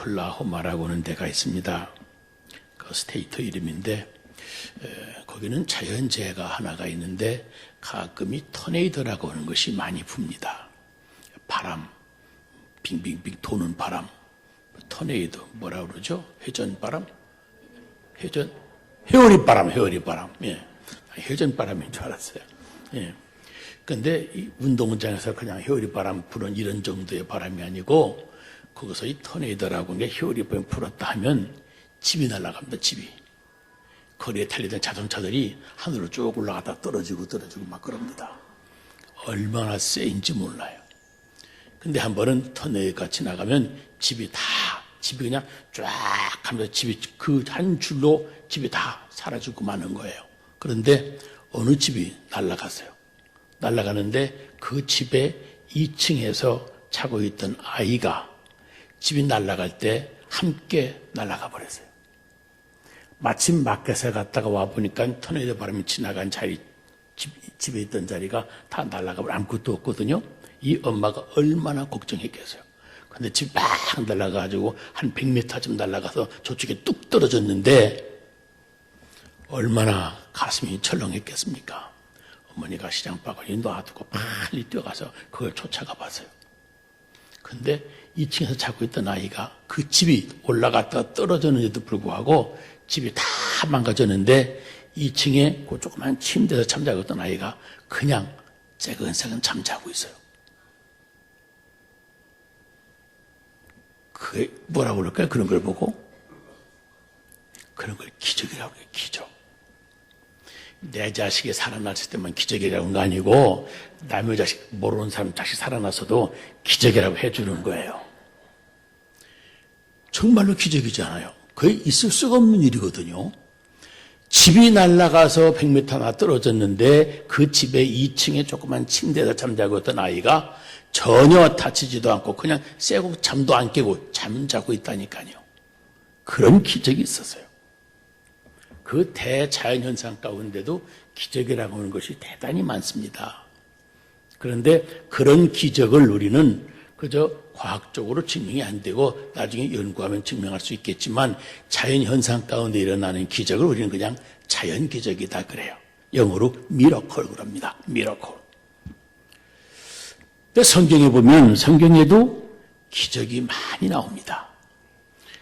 오클라호마라고 하는 데가 있습니다. 그 스테이트 이름인데 거기는 자연재해가 하나가 있는데 가끔 이 토네이도라고 하는 것이 많이 붑니다. 바람, 빙빙빙 도는 바람, 토네이도 뭐라 그러죠? 회전바람? 회오리바람. 예. 회전바람인 줄 알았어요. 예. 근데 이 운동장에서 그냥 회오리바람 부는 이런 정도의 바람이 아니고 거기서 이 토네이도라고 하는 게 회오리바람이 불었다 하면 집이 날아갑니다. 집이. 거리에 달리던 자동차들이 하늘로 쭉 올라가다 떨어지고 막 그럽니다. 얼마나 세인지 몰라요. 근데 한 번은 터널가 지나가면 집이 그냥 쫙 하면서 집이 그 한 줄로 집이 다 사라지고 마는 거예요. 그런데 어느 집이 날아갔어요. 날아가는데 그 집에 2층에서 자고 있던 아이가 집이 날아갈 때 함께 날아가 버렸어요. 마침 마켓에 갔다가 와보니까 토네이도 바람이 지나간 자리, 집에 있던 자리가 다 날아가고 아무것도 없거든요. 이 엄마가 얼마나 걱정했겠어요. 근데 집이 막 날아가가지고 한 100m쯤 날아가서 저쪽에 뚝 떨어졌는데 얼마나 가슴이 철렁했겠습니까? 어머니가 시장 바구니 놔두고 빨리 뛰어가서 그걸 쫓아가 봤어요. 근데 2층에서 자고 있던 아이가 그 집이 올라갔다가 떨어졌는데도 불구하고 집이 다 망가졌는데 2층에 그 조그만 침대에서 잠자고 있던 아이가 그냥 새근새근 잠자고 있어요. 그게 뭐라고 그럴까요? 그런 걸 보고? 그런 걸 기적이라고 해요. 기적. 내 자식이 살아났을 때만 기적이라고 하는 거 아니고 남의 자식, 모르는 사람 자식 살아났어도 기적이라고 해주는 거예요. 정말로 기적이잖아요. 거의 있을 수가 없는 일이거든요. 집이 날아가서 100m나 떨어졌는데 그 집의 2층에 조그만 침대에서 잠자고 있던 아이가 전혀 다치지도 않고 그냥 쎄고 잠도 안 깨고 잠자고 있다니까요. 그런 기적이 있었어요. 그 대자연현상 가운데도 기적이라고 하는 것이 대단히 많습니다. 그런데 그런 기적을 우리는 그저 과학적으로 증명이 안 되고 나중에 연구하면 증명할 수 있겠지만 자연현상 가운데 일어나는 기적을 우리는 그냥 자연기적이다 그래요. 영어로 미러클 그럽니다. 미러클. 근데 성경에 보면 성경에도 기적이 많이 나옵니다.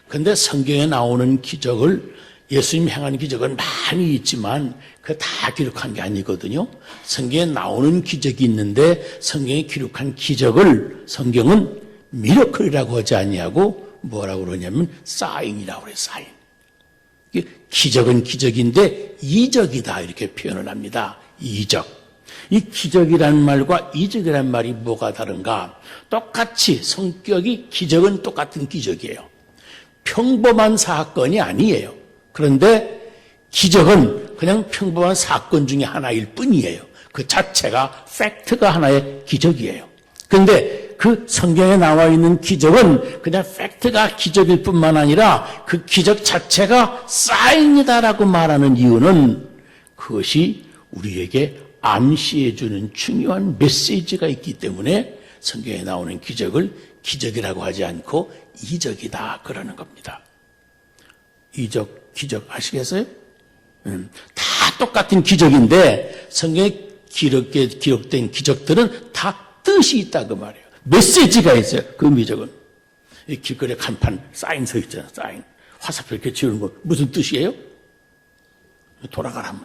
그런데 성경에 나오는 기적을 예수님 행하는 기적은 많이 있지만 그 다 기록한 게 아니거든요. 성경에 나오는 기적이 있는데 성경에 기록한 기적을 성경은 미러클이라고 하지 아니하고 뭐라고 그러냐면 사인이라고 그래요. 사인. 기적은 기적인데 이적이다 이렇게 표현을 합니다. 이적. 이 기적이라는 말과 이적이라는 말이 뭐가 다른가? 똑같이 성격이 기적은 똑같은 기적이에요. 평범한 사건이 아니에요. 그런데 기적은 그냥 평범한 사건 중에 하나일 뿐이에요. 그 자체가 팩트가 하나의 기적이에요. 그런데 그 성경에 나와 있는 기적은 그냥 팩트가 기적일 뿐만 아니라 그 기적 자체가 사인이다라고 말하는 이유는 그것이 우리에게 암시해 주는 중요한 메시지가 있기 때문에 성경에 나오는 기적을 기적이라고 하지 않고 이적이다 그러는 겁니다. 이적, 기적 아시겠어요? 다 똑같은 기적인데 성경에 기록된 기적들은 다 뜻이 있다 그 말이에요. 메시지가 있어요. 그 미적은. 이 길거리에 간판 사인 서 있잖아요. 사인. 화살표 이렇게 지우는 거 무슨 뜻이에요? 돌아가라면.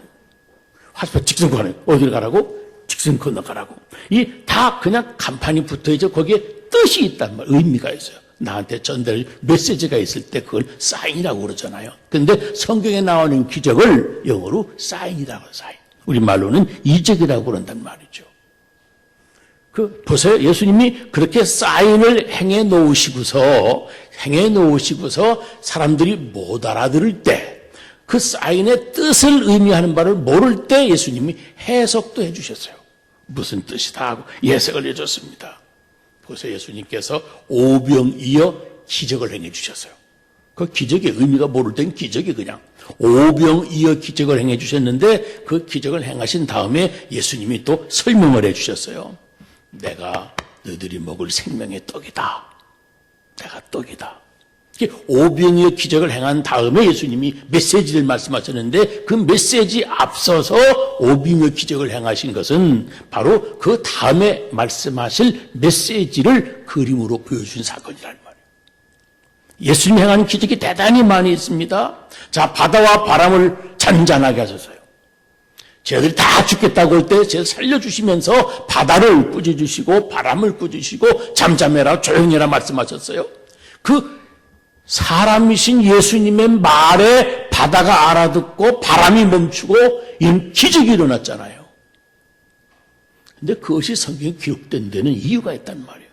화살표 직선 가네. 어디를 가라고? 직선 건너가라고. 이 다 그냥 간판이 붙어있죠. 거기에 뜻이 있단 말이에요. 의미가 있어요. 나한테 전달 메시지가 있을 때 그걸 사인이라고 그러잖아요. 그런데 성경에 나오는 기적을 영어로 사인이라고 해요. 사인. 우리말로는 이적이라고 그런단 말이죠. 보세요. 예수님이 그렇게 사인을 행해 놓으시고서 사람들이 못 알아들을 때 그 사인의 뜻을 의미하는 바를 모를 때 예수님이 해석도 해 주셨어요. 무슨 뜻이다 하고 예석을 해줬습니다. 보세요. 예수님께서 오병이어 기적을 행해 주셨어요. 그 기적의 의미가 모를 땐 기적이 그냥 오병이어 기적을 행해 주셨는데 그 기적을 행하신 다음에 예수님이 또 설명을 해 주셨어요. 내가 너희들이 먹을 생명의 떡이다. 내가 떡이다. 오병이어 기적을 행한 다음에 예수님이 메시지를 말씀하셨는데 그 메시지 앞서서 오병이어 기적을 행하신 것은 바로 그 다음에 말씀하실 메시지를 그림으로 보여준 사건이라는 말이에요. 예수님이 행한 기적이 대단히 많이 있습니다. 자, 바다와 바람을 잔잔하게 하셨어요. 쟤들 다 죽겠다고 할 때 쟤들 살려주시면서 바다를 꾸짖으시고 바람을 꾸짖으시고 잠잠해라 조용해라 말씀하셨어요. 그 사람이신 예수님의 말에 바다가 알아듣고 바람이 멈추고 이런 기적이 일어났잖아요. 근데 그것이 성경에 기록된 데는 이유가 있단 말이에요.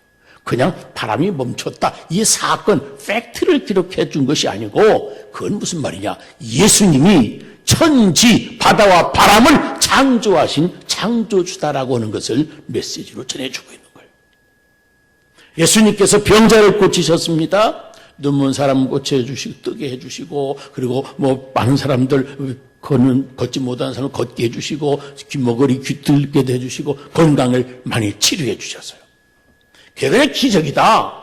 그냥 바람이 멈췄다. 이 사건, 팩트를 기록해 준 것이 아니고 그건 무슨 말이냐. 예수님이 천지, 바다와 바람을 창조하신 창조주다라고 하는 것을 메시지로 전해주고 있는 거예요. 예수님께서 병자를 고치셨습니다. 눈먼 사람 고쳐주시고 뜨게 해주시고 그리고 많은 사람들 걷지 못하는 사람을 걷게 해주시고 귀머거리 귀뚫게 해주시고 건강을 많이 치료해 주셨어요. 그게 기적이다.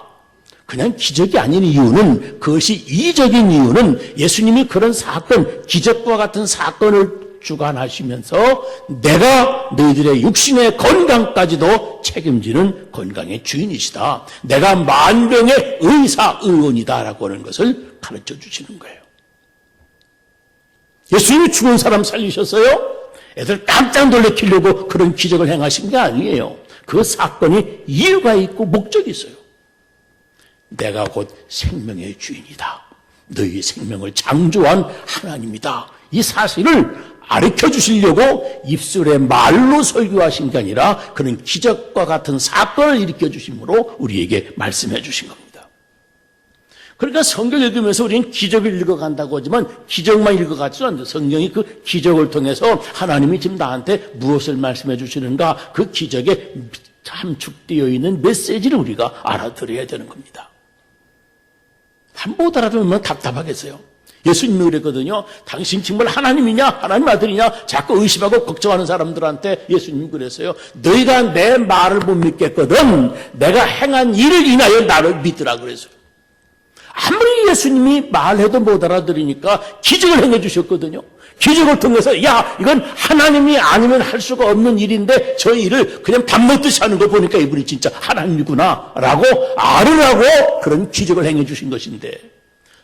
그냥 기적이 아닌 이유는 그것이 이적인 이유는 예수님이 그런 사건, 기적과 같은 사건을 주관하시면서 내가 너희들의 육신의 건강까지도 책임지는 건강의 주인이시다. 내가 만병의 의사의원이다라고 하는 것을 가르쳐 주시는 거예요. 예수님이 죽은 사람 살리셨어요? 애들 깜짝 놀래키려고 그런 기적을 행하신 게 아니에요. 그 사건이 이유가 있고 목적이 있어요. 내가 곧 생명의 주인이다. 너희 생명을 창조한 하나님이다. 이 사실을 가르쳐 주시려고 입술의 말로 설교하신 게 아니라 그런 기적과 같은 사건을 일으켜 주심으로 우리에게 말씀해 주신 겁니다. 그러니까 성경 읽으면서 우리는 기적을 읽어간다고 하지만 기적만 읽어가지도 않는데 성경이 그 기적을 통해서 하나님이 지금 나한테 무엇을 말씀해 주시는가 그 기적에 함축되어 있는 메시지를 우리가 알아들어야 되는 겁니다. 한 번 못 알아들으면 답답하겠어요. 예수님이 그랬거든요. 당신 정말 하나님이냐 하나님 아들이냐 자꾸 의심하고 걱정하는 사람들한테 예수님이 그랬어요. 너희가 내 말을 못 믿겠거든 내가 행한 일을 인하여 나를 믿으라 그랬어요. 아무리 예수님이 말해도 못 알아들으니까 기적을 행해 주셨거든요. 기적을 통해서 야 이건 하나님이 아니면 할 수가 없는 일인데 저 일을 그냥 밥 먹듯이 하는 거 보니까 이분이 진짜 하나님이구나 라고 알으라고 그런 기적을 행해 주신 것인데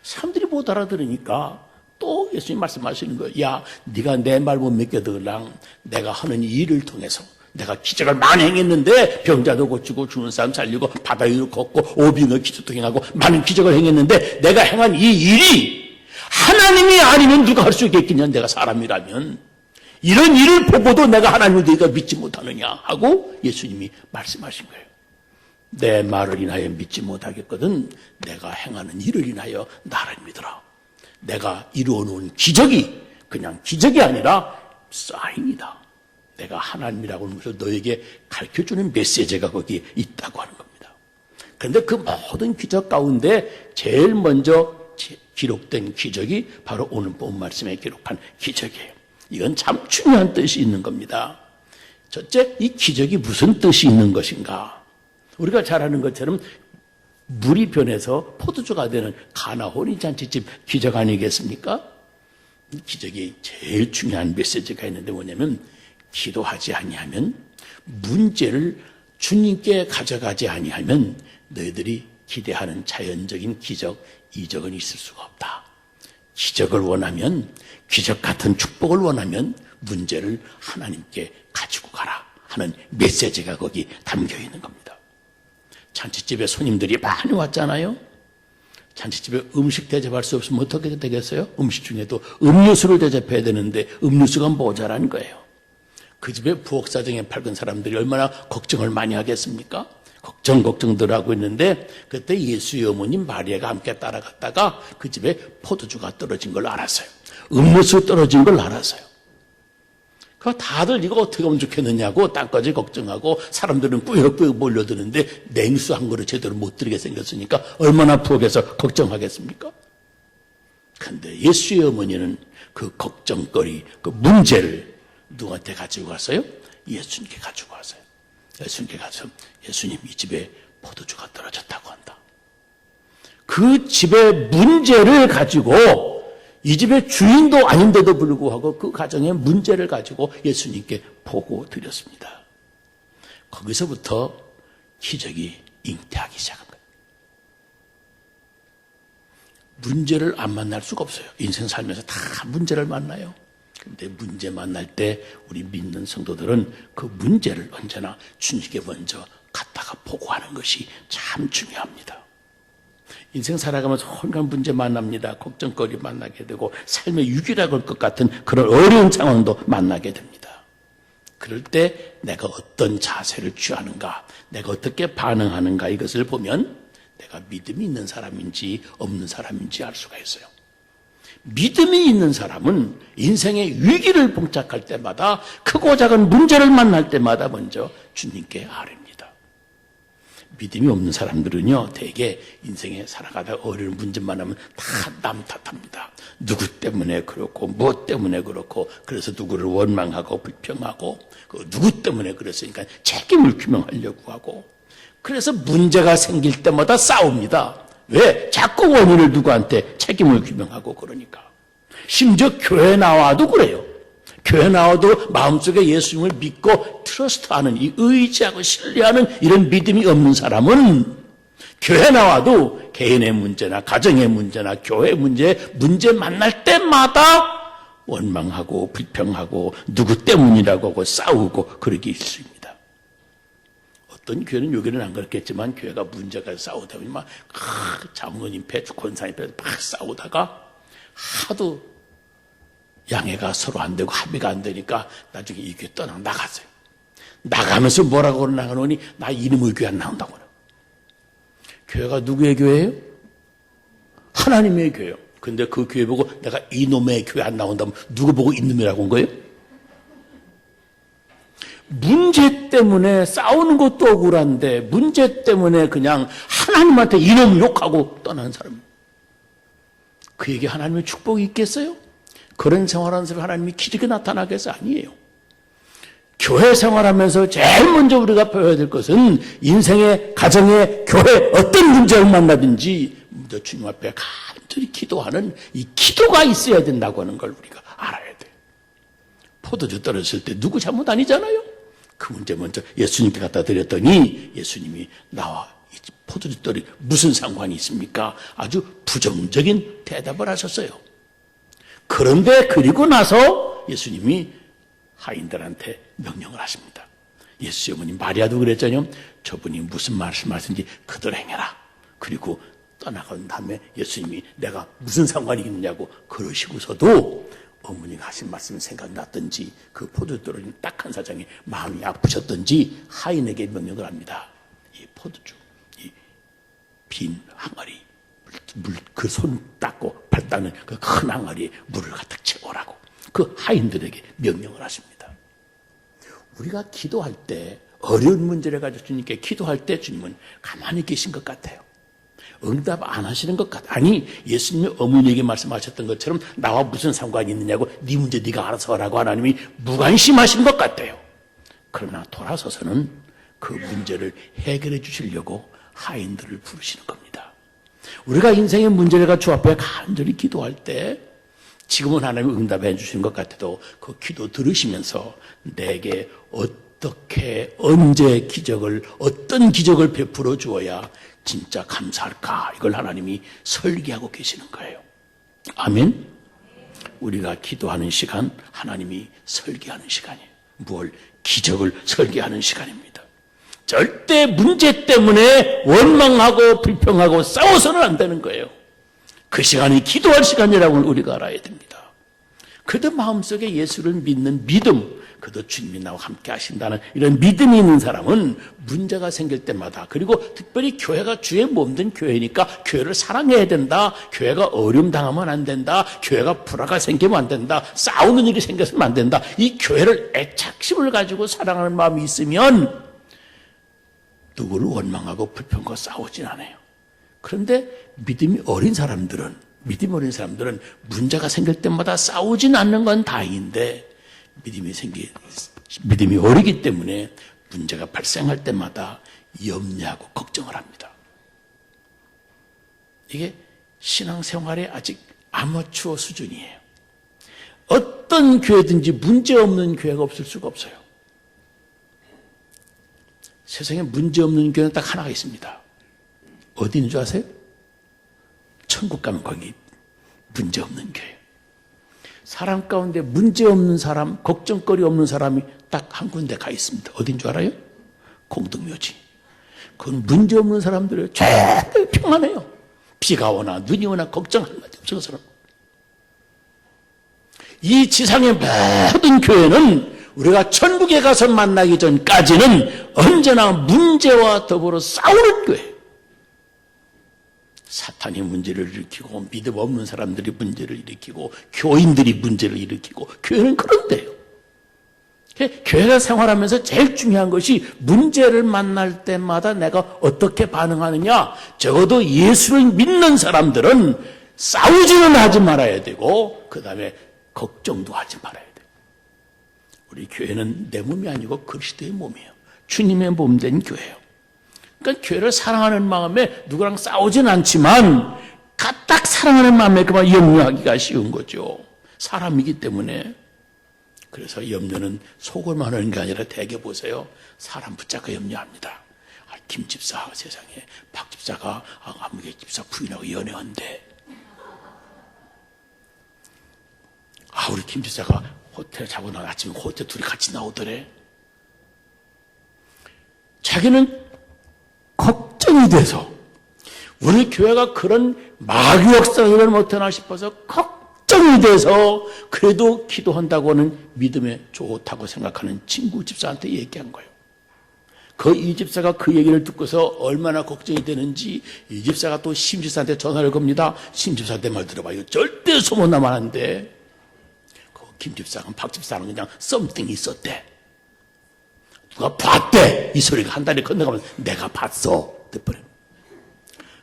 사람들이 못 알아들으니까 또 예수님 말씀하시는 거예요. 야 네가 내 말 못 믿겠더랑 내가 하는 이 일을 통해서 내가 기적을 많이 행했는데 병자도 고치고 죽는 사람 살리고 바다 위로 걷고 오병이어 기적도 행하고 많은 기적을 행했는데 내가 행한 이 일이 하나님이 아니면 누가 할 수 있겠느냐 내가 사람이라면 이런 일을 보고도 내가 하나님을 너희가 믿지 못하느냐 하고 예수님이 말씀하신 거예요. 내 말을 인하여 믿지 못하겠거든 내가 행하는 일을 인하여 나를 믿으라. 내가 이루어놓은 기적이 그냥 기적이 아니라 사인이다. 내가 하나님이라고 하는 것을 너에게 가르쳐주는 메시지가 거기에 있다고 하는 겁니다. 그런데 그 모든 기적 가운데 제일 먼저 기록된 기적이 바로 오늘 본 말씀에 기록한 기적이에요. 이건 참 중요한 뜻이 있는 겁니다. 첫째, 이 기적이 무슨 뜻이 있는 것인가? 우리가 잘 아는 것처럼 물이 변해서 포도주가 되는 가나 혼인잔치집 기적 아니겠습니까? 이 기적이 제일 중요한 메시지가 있는데 뭐냐면 기도하지 아니하면 문제를 주님께 가져가지 아니하면 너희들이 기대하는 자연적인 기적, 이적은 있을 수가 없다. 기적을 원하면 기적 같은 축복을 원하면 문제를 하나님께 가지고 가라 하는 메시지가 거기 담겨 있는 겁니다. 잔치집에 손님들이 많이 왔잖아요. 잔치집에 음식 대접할 수 없으면 어떻게 되겠어요? 음식 중에도 음료수를 대접해야 되는데 음료수가 모자란 거예요. 그 집에 부엌사정에 밝은 사람들이 얼마나 걱정을 많이 하겠습니까? 걱정들 하고 있는데 그때 예수의 어머님 마리아가 함께 따라갔다가 그 집에 포도주가 떨어진 걸 알았어요. 음료수 떨어진 걸 알았어요. 그 다들 이거 어떻게 하면 좋겠느냐고 땅까지 걱정하고 사람들은 꾸역꾸역 몰려드는데 냉수 한 그릇 제대로 못 드리게 생겼으니까 얼마나 부엌에서 걱정하겠습니까? 그런데 예수의 어머니는 그 걱정거리, 그 문제를 누구한테 가지고 갔어요? 예수님께 가지고 왔어요. 예수님께 가서 예수님 이 집에 포도주가 떨어졌다고 한다. 그 집의 문제를 가지고 이 집의 주인도 아닌데도 불구하고 그 가정의 문제를 가지고 예수님께 보고 드렸습니다. 거기서부터 기적이 잉태하기 시작한 거예요. 문제를 안 만날 수가 없어요. 인생 살면서 다 문제를 만나요. 근데 문제 만날 때 우리 믿는 성도들은 그 문제를 언제나 주님께 먼저 갖다가 보고하는 것이 참 중요합니다. 인생 살아가면서 혼란 문제 만납니다. 걱정거리 만나게 되고 삶의 유기라고 할 것 같은 그런 어려운 상황도 만나게 됩니다. 그럴 때 내가 어떤 자세를 취하는가, 내가 어떻게 반응하는가 이것을 보면 내가 믿음이 있는 사람인지 없는 사람인지 알 수가 있어요. 믿음이 있는 사람은 인생의 위기를 봉착할 때마다 크고 작은 문제를 만날 때마다 먼저 주님께 아뢰니다. 믿음이 없는 사람들은요, 대개 인생에 살아가다 어려운 문제만 하면 다 남 탓합니다. 누구 때문에 그렇고, 무엇 때문에 그렇고, 그래서 누구를 원망하고 불평하고, 누구 때문에 그랬으니까 책임을 규명하려고 하고, 그래서 문제가 생길 때마다 싸웁니다. 왜? 자꾸 원인을 누구한테 책임을 규명하고 그러니까. 심지어 교회 나와도 그래요. 교회 나와도 마음속에 예수님을 믿고 트러스트하는, 이 의지하고 신뢰하는 이런 믿음이 없는 사람은 교회 나와도 개인의 문제나 가정의 문제나 교회 문제 만날 때마다 원망하고 불평하고 누구 때문이라고 하고 싸우고 그러기 있습니다. 어떤 교회는 여기는 안 그렇겠지만 교회가 문제가 싸우다 보니 막 장로님 패, 권사님 패 막 싸우다가 하도 양해가 서로 안 되고 합의가 안 되니까 나중에 이 교회 떠나 나갔어요. 나가면서 뭐라고 나가노니 나 이놈의 교회 안 나온다고 그래요. 교회가 누구의 교회예요? 하나님의 교회예요. 근데 그 교회 보고 내가 이놈의 교회 안 나온다면 누구 보고 이놈이라고 한 거예요? 문제 때문에 싸우는 것도 억울한데 문제 때문에 그냥 하나님한테 이놈 욕하고 떠나는 사람, 그에게 하나님의 축복이 있겠어요? 그런 생활하는 사람 하나님이 기적이 나타나겠어? 아니에요. 교회 생활하면서 제일 먼저 우리가 배워야 될 것은 인생의, 가정의, 교회 어떤 문제를 만나든지 먼저 주님 앞에 간절히 기도하는 이 기도가 있어야 된다고 하는 걸 우리가 알아야 돼요. 포도주 떨어졌을 때 누구 잘못 아니잖아요. 그 문제 먼저 예수님께 갖다 드렸더니 예수님이 나와 이 포도주 떨이 무슨 상관이 있습니까? 아주 부정적인 대답을 하셨어요. 그런데 그리고 나서 예수님이 하인들한테 명령을 하십니다. 예수의 어머니 마리아도 그랬잖아요. 저분이 무슨 말씀하시는지 그대로 행해라. 그리고 떠나간 다음에 예수님이 내가 무슨 상관이 있느냐고 그러시고서도 어머니가 하신 말씀이 생각났든지 그 포도주 떨어진 딱한 사장이 마음이 아프셨든지 하인에게 명령을 합니다. 이 포도주, 이 빈 항아리, 그 손 닦고 발 닦는 그 큰 항아리에 물을 가득 채우라고 그 하인들에게 명령을 하십니다. 우리가 기도할 때 어려운 문제를 가지고 주님께 기도할 때 주님은 가만히 계신 것 같아요. 응답 안 하시는 것 같아요. 아니, 예수님이 어머니에게 말씀하셨던 것처럼 나와 무슨 상관이 있느냐고 네 문제 네가 알아서 하라고 하나님이 무관심하신 것 같아요. 그러나 돌아서서는 그 문제를 해결해 주시려고 하인들을 부르시는 겁니다. 우리가 인생의 문제를 가지고 주 앞에 간절히 기도할 때 지금은 하나님이 응답해 주시는 것 같아도 그 기도 들으시면서 내게 어떻게 언제 기적을 어떤 기적을 베풀어 주어야 진짜 감사할까, 이걸 하나님이 설계하고 계시는 거예요. 아멘. 우리가 기도하는 시간 하나님이 설계하는 시간이에요. 뭘? 기적을 설계하는 시간입니다. 절대 문제 때문에 원망하고 불평하고 싸워서는 안 되는 거예요. 그 시간이 기도할 시간이라고 우리가 알아야 됩니다. 그래도 마음속에 예수를 믿는 믿음, 그래도 주님이 나와 함께 하신다는 이런 믿음이 있는 사람은 문제가 생길 때마다, 그리고 특별히 교회가 주의 몸된 교회니까 교회를 사랑해야 된다, 교회가 어려움 당하면 안 된다, 교회가 불화가 생기면 안 된다, 싸우는 일이 생겼으면 안 된다, 이 교회를 애착심을 가지고 사랑하는 마음이 있으면 누구를 원망하고 불평과 싸우진 않아요. 그런데 믿음이 어린 사람들은 문제가 생길 때마다 싸우진 않는 건 다행인데 믿음이 어리기 때문에 문제가 발생할 때마다 염려하고 걱정을 합니다. 이게 신앙생활의 아직 아마추어 수준이에요. 어떤 교회든지 문제없는 교회가 없을 수가 없어요. 세상에 문제없는 교회는 딱 하나가 있습니다. 어디 있는 줄 아세요? 천국 가면 거기 문제없는 교회. 사람 가운데 문제없는 사람, 걱정거리 없는 사람이 딱 한 군데 가 있습니다. 어딘 줄 알아요? 공동묘지. 그건 문제없는 사람들이 제일 평안해요. 비가 오나 눈이 오나 걱정 한마디 없어. 그 사람. 이 지상의 모든 교회는 우리가 천국에 가서 만나기 전까지는 언제나 문제와 더불어 싸우는 교회. 사탄이 문제를 일으키고 믿음 없는 사람들이 문제를 일으키고 교인들이 문제를 일으키고 교회는 그런데요. 교회가 생활하면서 제일 중요한 것이 문제를 만날 때마다 내가 어떻게 반응하느냐. 적어도 예수를 믿는 사람들은 싸우지는 하지 말아야 되고 그 다음에 걱정도 하지 말아야 돼요. 우리 교회는 내 몸이 아니고 그리스도의 몸이에요. 주님의 몸 된 교회예요. 그러니까 교회를 사랑하는 마음에 누구랑 싸우진 않지만 딱 사랑하는 마음에 그만 염려하기가 쉬운 거죠. 사람이기 때문에. 그래서 염려는 속을만 하는 게 아니라 대개 보세요. 사람 붙잡고 염려합니다. 김 집사 세상에 박 집사가 아무개 집사 부인하고 연애한대. 우리 김 집사가 호텔 자고 나 아침에 호텔 둘이 같이 나오더래. 자기는 걱정이 돼서 우리 교회가 그런 마귀 역사를 못하나 싶어서 걱정이 돼서 그래도 기도한다고는 믿음에 좋다고 생각하는 친구 집사한테 얘기한 거예요. 이 집사가 그 얘기를 듣고서 얼마나 걱정이 되는지 이 집사가 또 심 집사한테 전화를 겁니다. 심 집사한테 말 들어봐요. 절대 소문나면 안 돼. 김 집사는 박 집사는 그냥 썸띵이 있었대. 누가 봤대. 이 소리가 한 달에 건너가면 내가 봤어. 됐버려.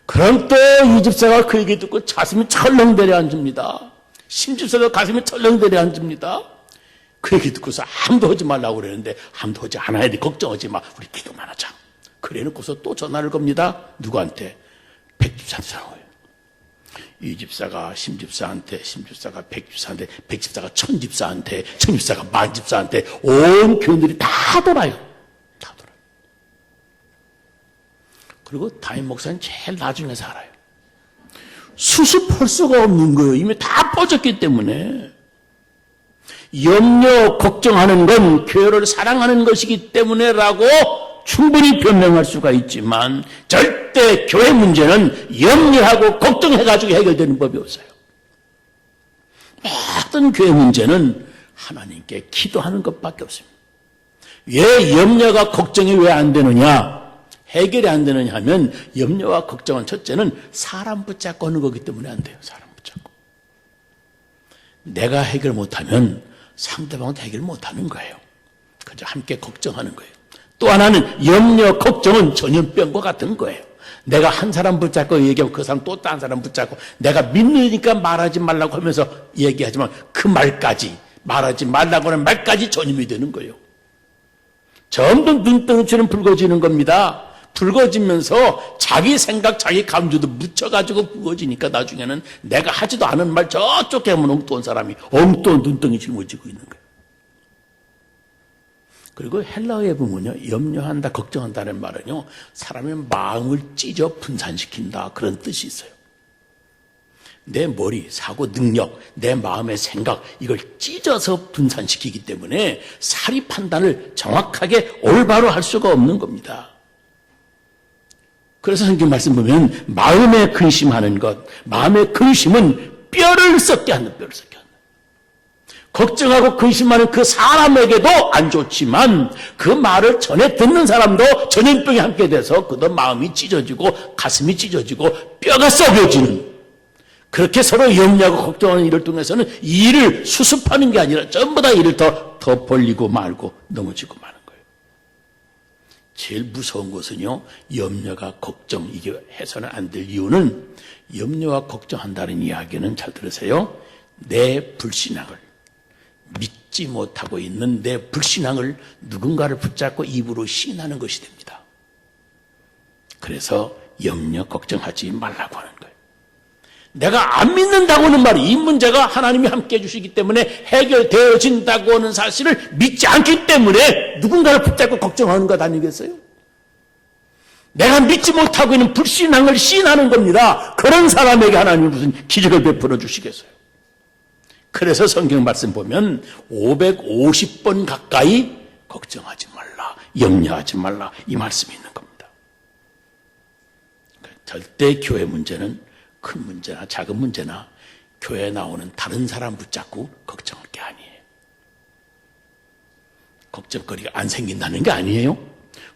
그럼 또 이 집사가 그 얘기 듣고 가슴이 철렁 내려앉습니다. 심 집사도 가슴이 철렁 내려앉습니다. 그 얘기 듣고서 아무도 하지 말라고 그러는데 아무도 하지 않아야 돼. 걱정하지 마. 우리 기도만 하자. 그래 놓고서 또 전화를 겁니다. 누구한테? 백 집사한테 전화 거예요. 이 집사가 심 집사한테, 심 집사가 백 집사한테, 백 집사가 천 집사한테, 천 집사가 만 집사한테 온 교인들이 다 돌아요. 다 돌아요. 그리고 담임 목사는 제일 나중에 살아요. 수습할 수가 없는 거예요. 이미 다 퍼졌기 때문에. 염려, 걱정하는 건 교회를 사랑하는 것이기 때문에라고 충분히 변명할 수가 있지만 절대 교회 문제는 염려하고 걱정해가지고 해결되는 법이 없어요. 모든 교회 문제는 하나님께 기도하는 것밖에 없습니다. 왜 염려가 걱정이 왜 안 되느냐? 해결이 안 되느냐 하면 염려와 걱정은 첫째는 사람 붙잡고 하는 거기 때문에 안 돼요. 사람 붙잡고. 내가 해결 못하면 상대방은 해결 못하는 거예요. 그저 함께 걱정하는 거예요. 또 하나는 염려, 걱정은 전염병과 같은 거예요. 내가 한 사람 붙잡고 얘기하면 그 사람 또 다른 사람 붙잡고 내가 믿으니까 말하지 말라고 하면서 얘기하지만 그 말까지 말하지 말라고 하는 말까지 전염이 되는 거예요. 전부 눈덩이처럼 붉어지는 겁니다. 붉어지면서 자기 생각, 자기 감정도 묻혀가지고 붉어지니까 나중에는 내가 하지도 않은 말 저쪽에 하면 엉뚱한 사람이 엉뚱한 눈덩이 짊어지고 있는 거예요. 그리고 헬라어에 보면요, 염려한다, 걱정한다는 말은요, 사람의 마음을 찢어 분산시킨다, 그런 뜻이 있어요. 내 머리, 사고 능력, 내 마음의 생각, 이걸 찢어서 분산시키기 때문에 사리 판단을 정확하게 올바로 할 수가 없는 겁니다. 그래서 성경 말씀 보면 마음에 근심하는 것, 마음의 근심은 뼈를 썩게 하는, 뼈를 썩게 하는. 걱정하고 근심하는 그 사람에게도 안 좋지만 그 말을 전해 듣는 사람도 전염병이 함께 돼서 그도 마음이 찢어지고 가슴이 찢어지고 뼈가 썩여지는, 그렇게 서로 염려하고 걱정하는 일을 통해서는 이 일을 수습하는 게 아니라 전부 다 일을 더 벌리고 말고 넘어지고 마는 거예요. 제일 무서운 것은요, 염려가 걱정, 이게 해서는 안 될 이유는, 염려와 걱정한다는 이야기는 잘 들으세요. 내 불신앙을, 믿지 못하고 있는 내 불신앙을 누군가를 붙잡고 입으로 시인하는 것이 됩니다. 그래서 염려, 걱정하지 말라고 하는 거예요. 내가 안 믿는다고 하는 말이 이 문제가 하나님이 함께 해주시기 때문에 해결되어진다고 하는 사실을 믿지 않기 때문에 누군가를 붙잡고 걱정하는 것 아니겠어요? 내가 믿지 못하고 있는 불신앙을 시인하는 겁니다. 그런 사람에게 하나님이 무슨 기적을 베풀어 주시겠어요? 그래서 성경 말씀 보면 550번 가까이 걱정하지 말라, 염려하지 말라 이 말씀이 있는 겁니다. 절대 교회 문제는 큰 문제나 작은 문제나 교회에 나오는 다른 사람 붙잡고 걱정할 게 아니에요. 걱정거리가 안 생긴다는 게 아니에요.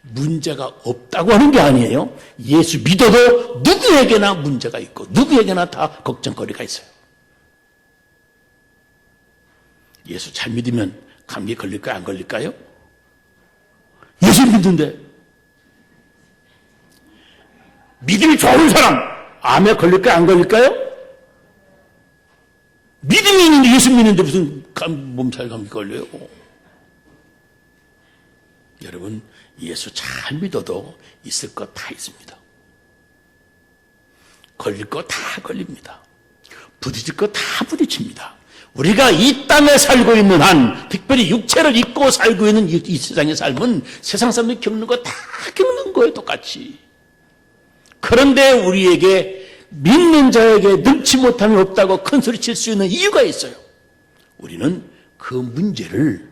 문제가 없다고 하는 게 아니에요. 예수 믿어도 누구에게나 문제가 있고 누구에게나 다 걱정거리가 있어요. 예수 잘 믿으면 감기 걸릴까요? 안 걸릴까요? 예수 믿는데 믿음이 좋은 사람 암에 걸릴까요? 안 걸릴까요? 믿음이 있는데 예수 믿는데 무슨 몸살 감기 걸려요? 여러분 예수 잘 믿어도 있을 것 다 있습니다. 걸릴 것 다 걸립니다. 부딪힐 것 다 부딪힙니다. 우리가 이 땅에 살고 있는 한, 특별히 육체를 입고 살고 있는 이 세상의 삶은 세상 사람들이 겪는 거 다 겪는 거예요, 똑같이. 그런데 우리에게 믿는 자에게 능치 못함이 없다고 큰소리 칠 수 있는 이유가 있어요. 우리는 그 문제를,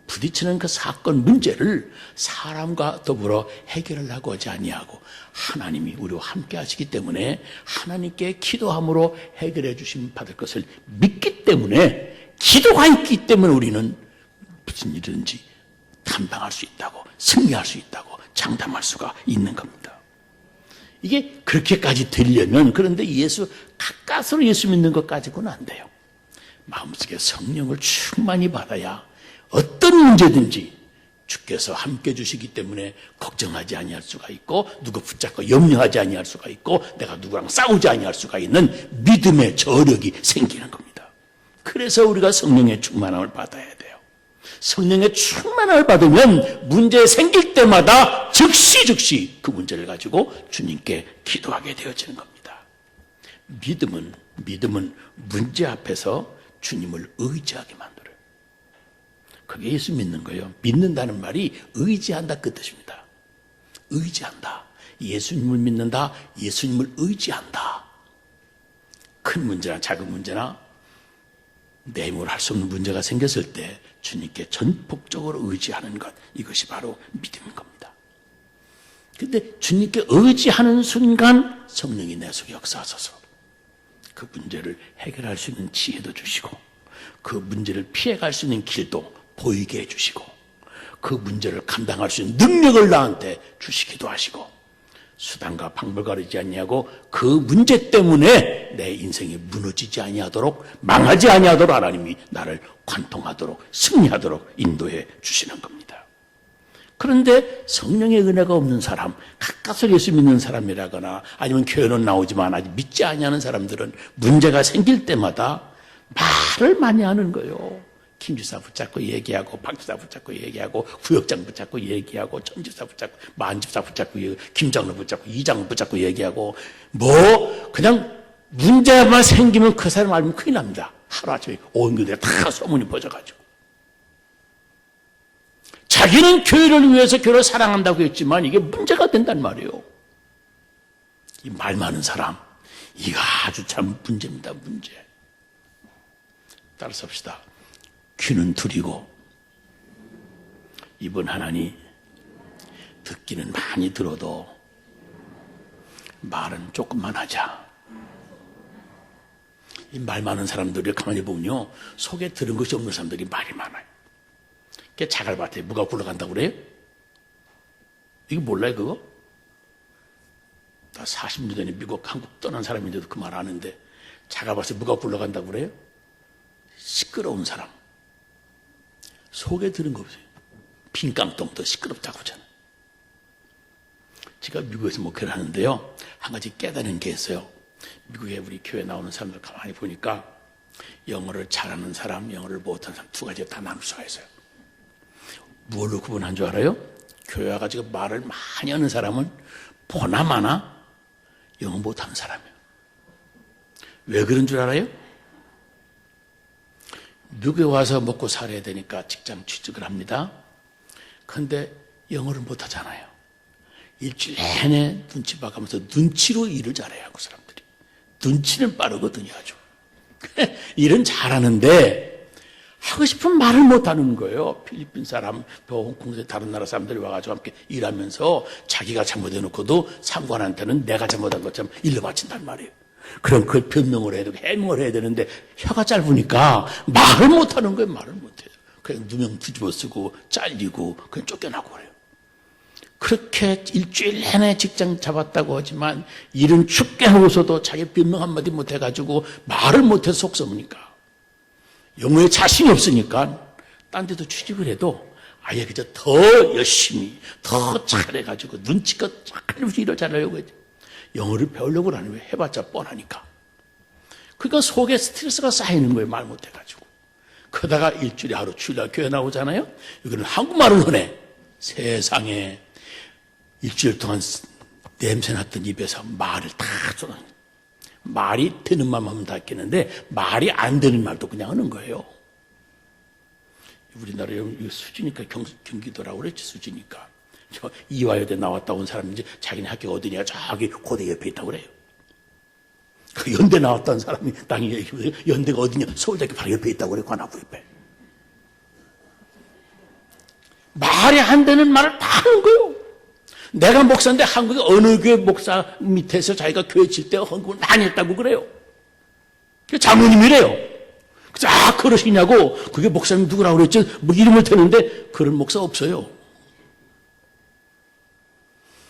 부딪히는 그 사건 문제를 사람과 더불어 해결하려고 하지 아니하고 하나님이 우리와 함께 하시기 때문에 하나님께 기도함으로 해결해 주심 받을 것을 믿기 때문에, 기도가 있기 때문에 우리는 무슨 일이든지 감당할 수 있다고, 승리할 수 있다고 장담할 수가 있는 겁니다. 이게 그렇게까지 되려면, 그런데 가까스로 예수 믿는 것 가지고는 안 돼요. 마음속에 성령을 충만히 받아야 어떤 문제든지 주께서 함께 주시기 때문에 걱정하지 아니할 수가 있고, 누구 붙잡고 염려하지 아니할 수가 있고, 내가 누구랑 싸우지 아니할 수가 있는 믿음의 저력이 생기는 겁니다. 그래서 우리가 성령의 충만함을 받아야 돼요. 성령의 충만함을 받으면 문제 생길 때마다 즉시 그 문제를 가지고 주님께 기도하게 되어지는 겁니다. 믿음은 문제 앞에서 주님을 의지하게 만들어요. 그게 예수 믿는 거예요. 믿는다는 말이 의지한다 그 뜻입니다. 의지한다. 예수님을 믿는다. 예수님을 의지한다. 큰 문제나 작은 문제나 내 힘으로 할 수 없는 문제가 생겼을 때 주님께 전폭적으로 의지하는 것, 이것이 바로 믿음인 겁니다. 그런데 주님께 의지하는 순간 성령이 내 속에 역사하셔서 그 문제를 해결할 수 있는 지혜도 주시고, 그 문제를 피해갈 수 있는 길도 보이게 해주시고, 그 문제를 감당할 수 있는 능력을 나한테 주시기도 하시고, 수단과 방법을 가리지 아니하고 그 문제 때문에 내 인생이 무너지지 아니하도록, 망하지 아니하도록 하나님이 나를 관통하도록, 승리하도록 인도해 주시는 겁니다. 그런데 성령의 은혜가 없는 사람, 가까스로 예수 믿는 사람이라거나 아니면 교회는 나오지만 아직 믿지 아니하는 사람들은 문제가 생길 때마다 말을 많이 하는 거예요. 김지사 붙잡고 얘기하고, 박지사 붙잡고 얘기하고, 구역장 붙잡고 얘기하고, 천지사 붙잡고, 만집사 붙잡고 얘기하고, 김장로 붙잡고, 이장로 붙잡고 얘기하고, 그냥 문제만 생기면 그 사람 알면 큰일 납니다. 하루아침에 온 교회에 다 소문이 퍼져가지고. 자기는 교회를 위해서 교회를 사랑한다고 했지만 이게 문제가 된단 말이에요. 이 말 많은 사람, 이거 아주 참 문제입니다, 문제. 따라서 합시다. 귀는 둘이고 입은 하나니 듣기는 많이 들어도 말은 조금만 하자. 이 말 많은 사람들이 가만히 보면요, 속에 들은 것이 없는 사람들이 말이 많아요. 그게 자갈밭에 무가 굴러간다고 그래요? 이거 몰라요, 그거? 나 40년 전에 미국, 한국 떠난 사람인데도 그 말 아는데, 자갈밭에 무가 굴러간다고 그래요? 시끄러운 사람. 속에 들은 거 없어요. 빈깡통도 시끄럽다고 하잖아요. 제가 미국에서 목회를 하는데요, 한 가지 깨달은 게 있어요. 미국에 우리 교회 나오는 사람들 가만히 보니까 영어를 잘하는 사람, 영어를 못하는 사람 두 가지가 다 나눌 수가 있어요. 무엇로 구분한 줄 알아요? 교회 와가지고 말을 많이 하는 사람은 보나마나 영어 못하는 사람이에요. 왜 그런 줄 알아요? 미국에 와서 먹고 살아야 되니까 직장 취직을 합니다. 근데 영어를 못 하잖아요. 일주일 내내 눈치 봐가면서 눈치로 일을 잘해요, 그 사람들이. 눈치는 빠르거든요, 아주. 일은 잘하는데 하고 싶은 말을 못하는 거예요. 필리핀 사람, 또 홍콩에서 다른 나라 사람들이 와가지고 함께 일하면서 자기가 잘못해놓고도 상관한테는 내가 잘못한 것처럼 일러 바친단 말이에요. 그럼 그걸 변명을 해야 되고 해명을 해야 되는데 혀가 짧으니까 말을 못하는 거예요. 말을 못해요. 그냥 누명 뒤집어 쓰고 잘리고 그냥 쫓겨나고 그래요. 그렇게 일주일 내내 직장 잡았다고 하지만 일은 죽게 하고서도 자기 변명 한마디 못해가지고 말을 못해서 속썩으니까 영어에 자신이 없으니까 딴 데도 취직을 해도 아예 그저 더 열심히 더 잘해가지고 눈치껏 잘해서 일을 잘하려고 했죠. 영어를 배우려고 하는 왜 해봤자 뻔하니까. 그러니까 속에 스트레스가 쌓이는 거예요. 말 못해가지고. 그러다가 일주일에 하루 주일날 교회 나오잖아요. 여기는 한국말을 하네. 세상에 일주일 동안 냄새났던 입에서 말을 다 쏟아. 말이 되는 말만 하면 다 했겠는데 말이 안 되는 말도 그냥 하는 거예요. 우리나라에 수지니까 경기도라고 그랬지, 수지니까. 저 이화여대 나왔다 온 사람인지 자기네 학교가 어디냐, 저기 고대 옆에 있다고 그래요. 그 연대 나왔다는 사람이 땅이 얘기해보세요. 연대가 어디냐, 서울대학교 바로 옆에 있다고 그래요, 관악구 옆에. 말이 안 되는 말을 다 하는 거예요. 내가 목사인데 한국의 어느 교회 목사 밑에서 자기가 교회 칠 때 헌금을 많이 했다고 그래요. 장로님이래요. 아, 그러시냐고. 그게 목사님 누구라고 그랬죠? 뭐 이름을 대는데 그런 목사 없어요.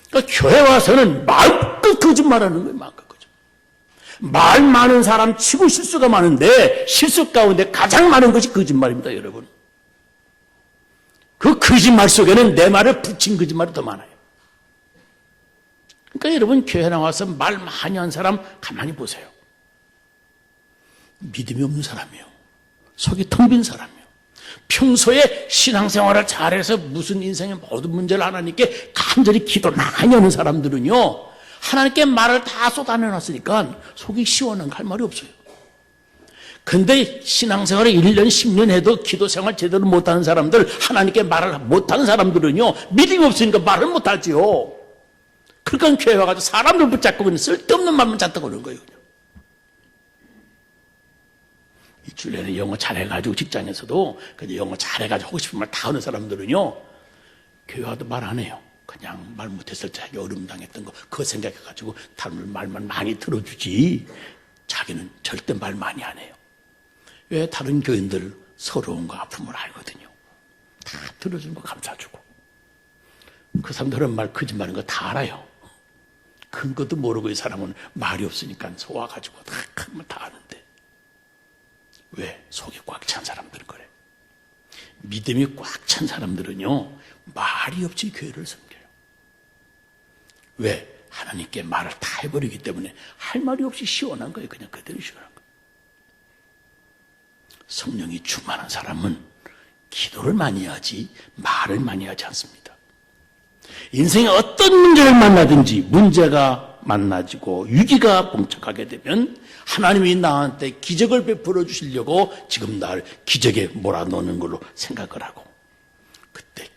그러니까 교회 와서는 마음껏 거짓말하는 거예요. 마음껏 거짓말. 말 많은 사람 치고 실수가 많은데 실수 가운데 가장 많은 것이 거짓말입니다, 여러분. 그 거짓말 속에는 내 말을 붙인 거짓말이 더 많아요. 그러니까 여러분 교회 나와서 말 많이 한 사람 가만히 보세요. 믿음이 없는 사람이에요. 속이 텅 빈 사람이에요. 평소에 신앙생활을 잘해서 무슨 인생의 모든 문제를 하나님께 간절히 기도 많이 하는 사람들은요, 하나님께 말을 다 쏟아내놨으니까 속이 시원한 거 할 말이 없어요. 근데 신앙생활을 1년, 10년 해도 기도생활 제대로 못하는 사람들, 하나님께 말을 못하는 사람들은요, 믿음이 없으니까 말을 못하지요. 그러니까 교회 와가지고 사람들 붙잡고 그냥 쓸데없는 말만 잔뜩 하는 거예요. 일주일 내내 영어 잘해가지고 직장에서도 그냥 영어 잘해가지고 하고 싶은 말 다 하는 사람들은요, 교회 와도 말 안 해요. 그냥 말 못했을 때 자기 어려움 당했던 거 그거 생각해가지고 다른 말만 많이 들어주지 자기는 절대 말 많이 안 해요. 왜? 다른 교인들 서러운 거 아픔을 알거든요. 다 들어주는 거 감사주고. 그 사람들은 말 거짓말인 거 다 알아요. 근거도 모르고 이 사람은 말이 없으니까 속아가지고 다 아는데. 왜? 속이 꽉 찬 사람들은 그래. 믿음이 꽉 찬 사람들은요, 말이 없이 교회를 섬겨요. 왜? 하나님께 말을 다 해버리기 때문에 할 말이 없이 시원한 거예요. 그냥 그대로 시원한 거예요. 성령이 충만한 사람은 기도를 많이 하지 말을 많이 하지 않습니다. 인생에 어떤 문제를 만나든지 문제가 만나지고 위기가 봉착하게 되면 하나님이 나한테 기적을 베풀어 주시려고 지금 날 기적에 몰아넣는 걸로 생각을 하고, 그때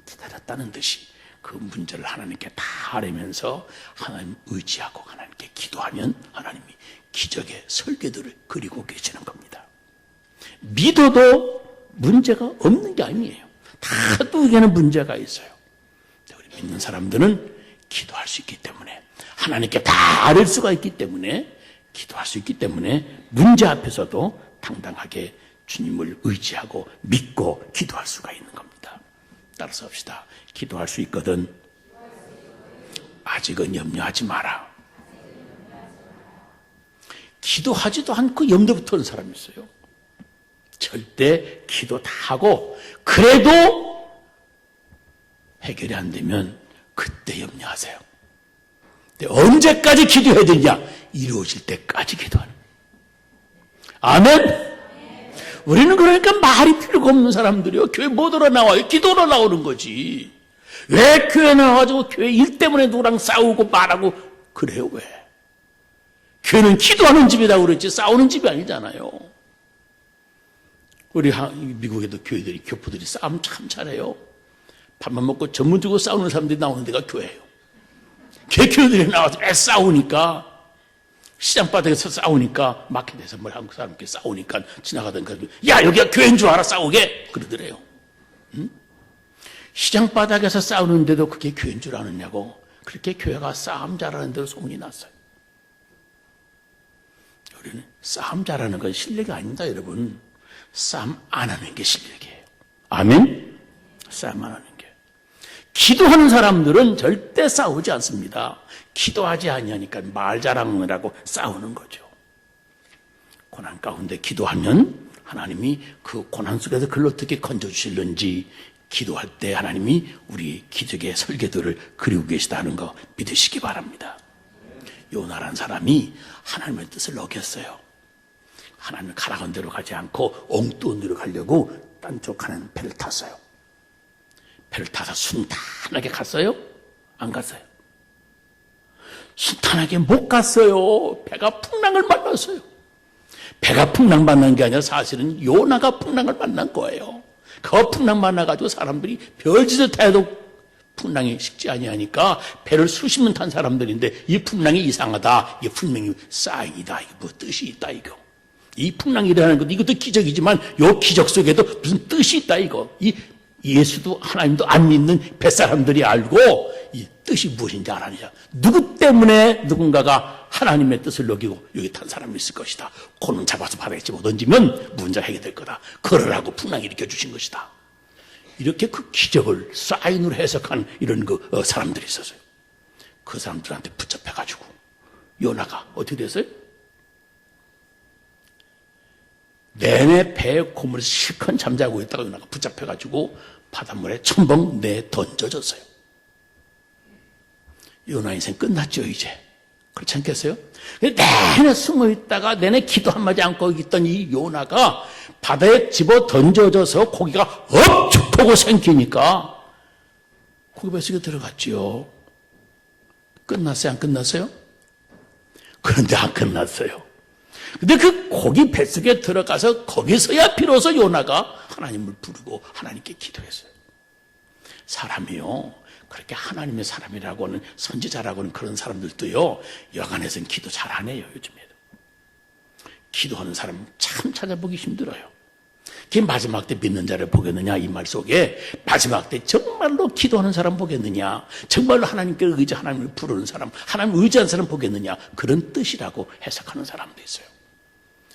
기다렸다는 듯이 그 문제를 하나님께 다 아뢰면서 하나님 의지하고 하나님께 기도하면 하나님이 기적의 설계도를 그리고 계시는 겁니다. 믿어도 문제가 없는 게 아니에요. 다 누구에게는 문제가 있어요. 우리 믿는 사람들은 기도할 수 있기 때문에, 하나님께 다 아뢰 수가 있기 때문에, 기도할 수 있기 때문에 문제 앞에서도 당당하게 주님을 의지하고 믿고 기도할 수가 있는 겁니다. 따라서 합시다. 기도할 수 있거든 아직은 염려하지 마라. 기도하지도 않고 염려부터 하는 사람이 있어요. 절대 기도 다 하고 그래도 해결이 안 되면 그때 염려하세요. 근데 언제까지 기도해야 되냐? 이루어질 때까지 기도하는 거예요. 아멘? 우리는 그러니까 말이 필요가 없는 사람들이요. 교회 못 오러 나와요. 기도로 나오는 거지. 왜 교회 나와가지고 교회 일 때문에 누구랑 싸우고 말하고 그래요? 왜? 교회는 기도하는 집이라고 그랬지 싸우는 집이 아니잖아요. 우리 미국에도 교회들이, 교포들이 싸움 참 잘해요. 밥만 먹고 전문적으로 싸우는 사람들이 나오는 데가 교회예요. 교회들이 나와서 싸우니까, 시장바닥에서 싸우니까, 마켓에서 뭘 한국 사람끼리 싸우니까 지나가던 사람들이, 야, 여기가 교회인 줄 알아, 싸우게! 그러더래요. 응? 시장바닥에서 싸우는데도 그게 교회인 줄 아느냐고. 그렇게 교회가 싸움 잘하는 대로 소문이 났어요. 우리는 싸움 잘하는 건 실력이 아닙니다, 여러분. 싸움 안 하는 게 실력이에요. 아멘? 싸움 안 하는 게. 기도하는 사람들은 절대 싸우지 않습니다. 기도하지 아니하니까 말 자랑을 싸우는 거죠. 고난 가운데 기도하면 하나님이 그 고난 속에서 그걸 어떻게 건져주실는지 기도할 때 하나님이 우리 기적의 설계도를 그리고 계시다는 거 믿으시기 바랍니다. 요나라는 사람이 하나님의 뜻을 어겼어요. 하나님을 가라간 대로 가지 않고 엉뚱한 데로 가려고 딴 쪽 가는 배를 탔어요. 배를 타서 순탄하게 갔어요? 안 갔어요? 순탄하게 못 갔어요. 배가 풍랑을 만났어요. 배가 풍랑 만난 게 아니라 사실은 요나가 풍랑을 만난 거예요. 그 풍랑 만나가지고 사람들이 별짓을 다 해도 풍랑이 식지 아니하니까 배를 수십 년 탄 사람들인데 이 풍랑이 이상하다. 이게 분명히 사인이다. 이게 뭐 뜻이 있다 이거. 이 풍랑이 일어나는 것도 이것도 기적이지만 요 기적 속에도 무슨 뜻이 있다 이거. 이 예수도 하나님도 안 믿는 뱃사람들이 알고 이 뜻이 무엇인지 알아내자. 누구 때문에 누군가가 하나님의 뜻을 어기고 여기 탄 사람이 있을 것이다. 코는 잡아서 바닥에 집어 던지면 문제가 해결될 거다. 걸으라고 풍랑이 일으켜 주신 것이다. 이렇게 그 기적을 사인으로 해석한 이런 사람들이 있었어요. 그 사람들한테 붙잡혀가지고 요나가 어떻게 됐어요? 내내 배에 고물에 실컷 잠자고 있다가 요나가 붙잡혀가지고 바닷물에 첨벙 내 던져졌어요. 요나 인생 끝났죠 이제. 그렇지 않겠어요? 내내 숨어있다가 내내 기도 한마디 않고 있던 이 요나가 바다에 집어 던져져서 고기가 억축 하고 생기니까 고기 뱃속에 들어갔지요. 끝났어요? 안 끝났어요? 그런데 안 끝났어요. 근데 그 고기 뱃속에 들어가서 거기서야 비로소 요나가 하나님을 부르고 하나님께 기도했어요. 사람이요. 그렇게 하나님의 사람이라고는 선지자라고는 그런 사람들도요. 여간에서는 기도 잘 안 해요. 요즘에도. 기도하는 사람 참 찾아보기 힘들어요. 그게 마지막 때 믿는 자를 보겠느냐 이 말 속에 마지막 때 정말로 기도하는 사람 보겠느냐 정말로 하나님께 의지 하나님을 부르는 사람 하나님을 의지하는 사람 보겠느냐 그런 뜻이라고 해석하는 사람도 있어요.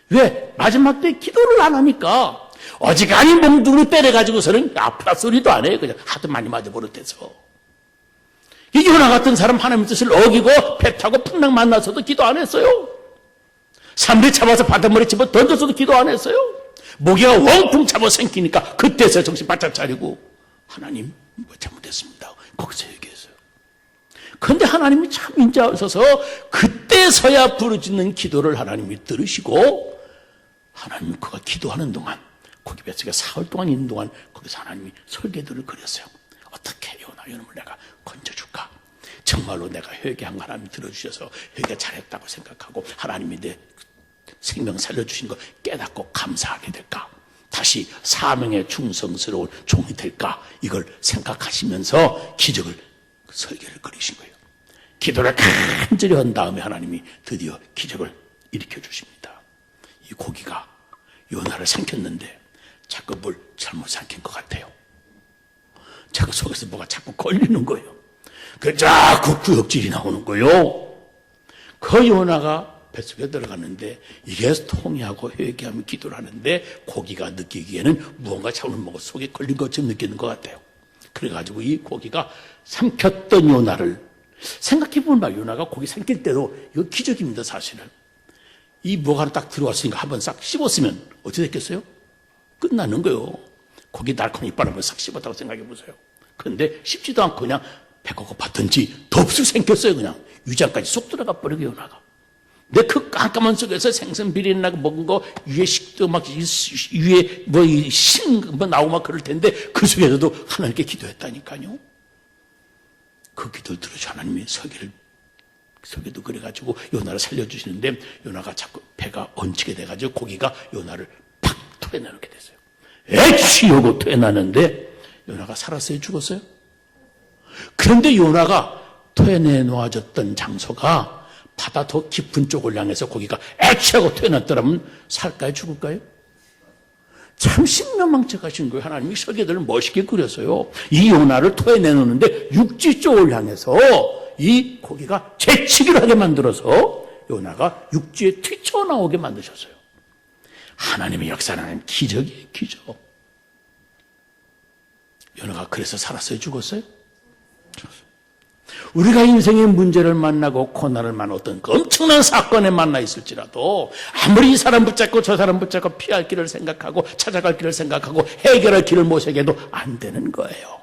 왜? 마지막 때 기도를 안 하니까 어지간히 몽둥이로 때려가지고서는 아프다 소리도 안 해요. 그냥 하도 많이 맞아 버릇해서. 이 요나 같은 사람 하나님의 뜻을 어기고 배 타고 풍랑 만나서도 기도 안 했어요. 사람들이 잡아서 바닷물에 집어 던져서도 기도 안 했어요. 모기가 웡풍 잡아 생기니까 그때서야 정신 바짝 차리고 하나님 뭐 잘못했습니다. 거기서 얘기했어요. 그런데 하나님이 참 인자하셔서 그때서야 부르짖는 기도를 하나님이 들으시고 하나님 그가 기도하는 동안 고기 뱃속에 사흘 동안 있는 동안 거기서 하나님이 설계도를 그렸어요. 어떻게 요나를 내가 건져줄까? 정말로 내가 회개한 하나님이 들어주셔서 회개 잘했다고 생각하고 하나님이 내 생명 살려주신 거 깨닫고 감사하게 될까? 다시 사명에 충성스러운 종이 될까? 이걸 생각하시면서 기적을 설계를 그리신 거예요. 기도를 간절히 한 다음에 하나님이 드디어 기적을 일으켜 주십니다. 이 고기가 요나를 삼켰는데 자꾸 뭘 잘못 삼킨 것 같아요. 자꾸 속에서 뭐가 자꾸 걸리는 거예요. 그 자꾸 구역질이 나오는 거예요. 그 요나가 뱃속에 들어갔는데 이게 통회하고 회개하며 기도를 하는데 고기가 느끼기에는 무언가 잘못 먹어 속에 걸린 것처럼 느끼는 것 같아요. 그래가지고 이 고기가 삼켰던 요나를 생각해보면 요나가 고기 삼킬 때도 이거 기적입니다. 사실은 이 뭐가 하나 딱 들어왔으니까 한번 싹 씹었으면 어떻게 됐겠어요? 끝나는 거예요. 고기 날카로운 이빨 한번 싹 씹었다고 생각해보세요. 그런데 씹지도 않고 그냥 배가 고팠던지 덥석 생겼어요. 그냥 위장까지 쏙 들어가 버리고 요나가. 근데 그 깜깜한 속에서 생선 비린내나고 먹은 거 위에 식도 막 위에 뭐 나오고 막 그럴 텐데 그 속에서도 하나님께 기도했다니까요. 그 기도를 들으셔 하나님이 설계를 속에도 그래가지고 요나를 살려주시는데 요나가 자꾸 배가 얹히게 돼가지고 고기가 요나를 팍 토해내게 됐어요. 에취 하고 토해놨는데 요나가 살았어요? 죽었어요? 그런데 요나가 토해내 놓아졌던 장소가 바다 더 깊은 쪽을 향해서 고기가 에취하고 토해놨더라면 살까요? 죽을까요? 참 신명망측하신 거예요. 하나님이 설계들을 멋있게 그려서요. 이 요나를 토해내놓는데 육지 쪽을 향해서 이 고기가 재치기를 하게 만들어서 요나가 육지에 튀쳐나오게 만드셨어요. 하나님의 역사는 기적이에요. 기적. 요나가 그래서 살았어요? 죽었어요? 죽었어요. 우리가 인생의 문제를 만나고 고난을 만나 어떤 그 엄청난 사건에 만나 있을지라도 아무리 이 사람 붙잡고 저 사람 붙잡고 피할 길을 생각하고 찾아갈 길을 생각하고 해결할 길을 모색해도 안 되는 거예요.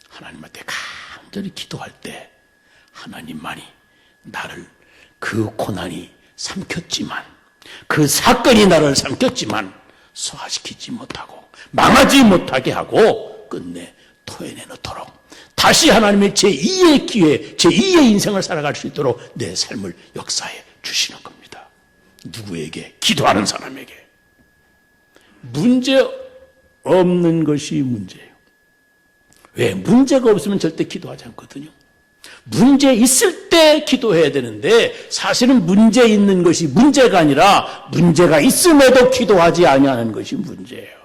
하나님한테 간절히 기도할 때 하나님만이 나를 그 고난이 삼켰지만 그 사건이 나를 삼켰지만 소화시키지 못하고 망하지 못하게 하고 끝내 토해내 놓도록 다시 하나님의 제2의 기회, 제2의 인생을 살아갈 수 있도록 내 삶을 역사해 주시는 겁니다. 누구에게? 기도하는 사람에게. 문제 없는 것이 문제예요. 왜? 문제가 없으면 절대 기도하지 않거든요. 문제 있을 때 기도해야 되는데 사실은 문제 있는 것이 문제가 아니라 문제가 있음에도 기도하지 아니하는 것이 문제예요.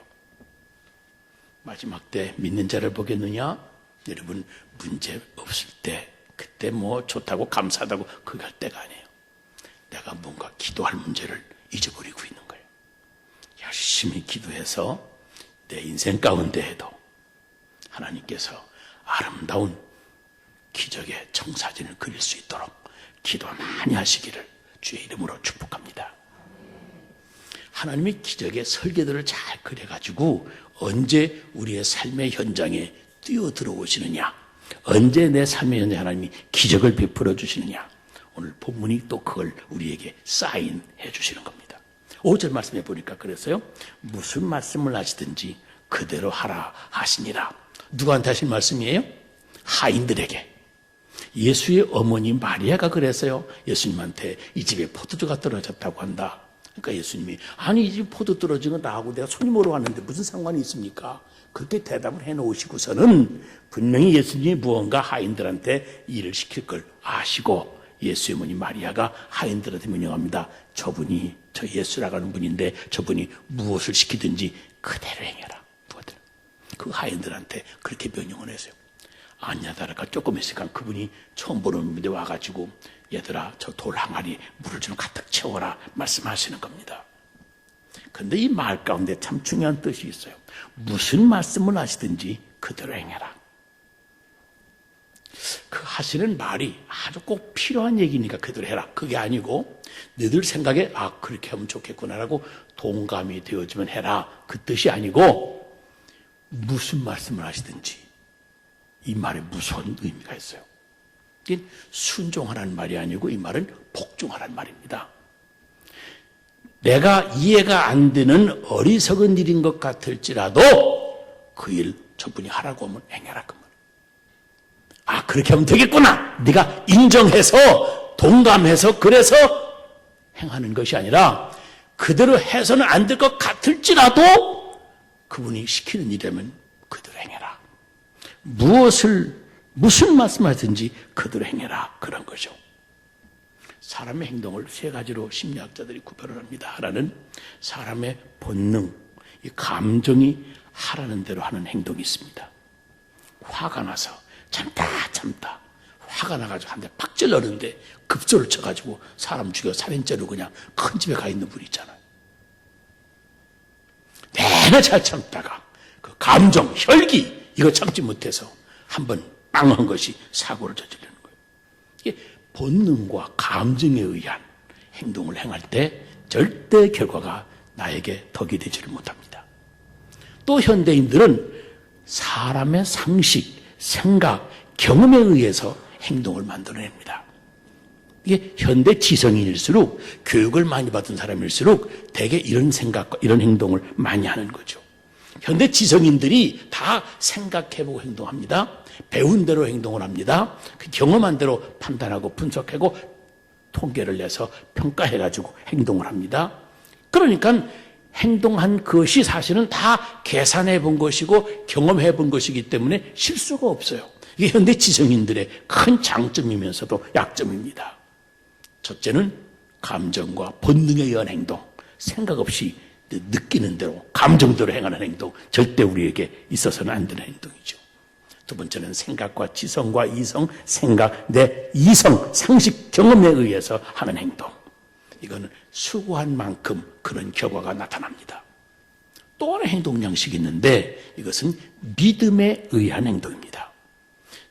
마지막 때 믿는 자를 보겠느냐? 여러분 문제 없을 때 그때 뭐 좋다고 감사하다고 그거 할 때가 아니에요. 내가 뭔가 기도할 문제를 잊어버리고 있는 거예요. 열심히 기도해서 내 인생 가운데에도 하나님께서 아름다운 기적의 청사진을 그릴 수 있도록 기도 많이 하시기를 주의 이름으로 축복합니다. 하나님이 기적의 설계들을 잘 그려가지고 언제 우리의 삶의 현장에 뛰어들어 오시느냐, 언제 내 삶의 현장에 하나님이 기적을 베풀어 주시느냐, 오늘 본문이 또 그걸 우리에게 사인해 주시는 겁니다. 5절 말씀해 보니까 그랬어요. 무슨 말씀을 하시든지 그대로 하라 하시니라. 누구한테 하신 말씀이에요? 하인들에게. 예수의 어머니 마리아가 그랬어요. 예수님한테 이 집에 포도주가 떨어졌다고 한다. 그러니까 예수님이 아니 이 집 포도 떨어진 건 나하고 내가 손님으로 왔는데 무슨 상관이 있습니까? 그렇게 대답을 해놓으시고서는 분명히 예수님이 무언가 하인들한테 일을 시킬 걸 아시고 예수의 어머니 마리아가 하인들한테 명령합니다. 저분이 저 예수라고 하는 분인데 저분이 무엇을 시키든지 그대로 행해라. 그 하인들한테 그렇게 명령을 했어요. 아냐다라가 조금 있으니까 그분이 처음 보는 분인데 와가지고 얘들아 저 돌 항아리 물을 좀 가득 채워라 말씀하시는 겁니다. 그런데 이 말 가운데 참 중요한 뜻이 있어요. 무슨 말씀을 하시든지 그대로 행해라. 그 하시는 말이 아주 꼭 필요한 얘기니까 그대로 해라. 그게 아니고 너희들 생각에 아 그렇게 하면 좋겠구나라고 동감이 되어지면 해라. 그 뜻이 아니고 무슨 말씀을 하시든지 이 말에 무서운 의미가 있어요. 이게 순종하라는 말이 아니고 이 말은 복종하라는 말입니다. 내가 이해가 안 되는 어리석은 일인 것 같을지라도 그 일 저분이 하라고 하면 행해라 그 말. 아 그렇게 하면 되겠구나. 네가 인정해서 동감해서 그래서 행하는 것이 아니라 그대로 해서는 안 될 것 같을지라도 그분이 시키는 일이라면 그대로 행해라. 무슨 말씀하든지 그대로 행해라. 그런 거죠. 사람의 행동을 세 가지로 심리학자들이 구별을 합니다. 하나는 사람의 본능, 이 감정이 하라는 대로 하는 행동이 있습니다. 화가 나서 참다 화가 나가지고 한 대 팍 찔렀는데 급소를 쳐가지고 사람 죽여 살인죄로 그냥 큰 집에 가 있는 분 있잖아요. 내내 잘 참다가 그 감정, 혈기 이거 참지 못해서 한번 빵한 것이 사고를 저지르는 거예요. 이게 본능과 감정에 의한 행동을 행할 때 절대 결과가 나에게 덕이 되지를 못합니다. 또 현대인들은 사람의 상식, 생각, 경험에 의해서 행동을 만들어냅니다. 이게 현대 지성인일수록 교육을 많이 받은 사람일수록 대개 이런 생각과 이런 행동을 많이 하는 거죠. 현대 지성인들이 다 생각해보고 행동합니다. 배운 대로 행동을 합니다. 그 경험한 대로 판단하고 분석하고 통계를 내서 평가해가지고 행동을 합니다. 그러니까 행동한 것이 사실은 다 계산해 본 것이고 경험해 본 것이기 때문에 실수가 없어요. 이게 현대 지성인들의 큰 장점이면서도 약점입니다. 첫째는 감정과 본능에 의한 행동, 생각 없이 느끼는 대로 감정대로 행하는 행동, 절대 우리에게 있어서는 안 되는 행동이죠. 두 번째는 생각과 지성과 이성, 생각, 내 이성, 상식, 경험에 의해서 하는 행동. 이거는 수고한 만큼 그런 결과가 나타납니다. 또 하나 행동 양식이 있는데 이것은 믿음에 의한 행동입니다.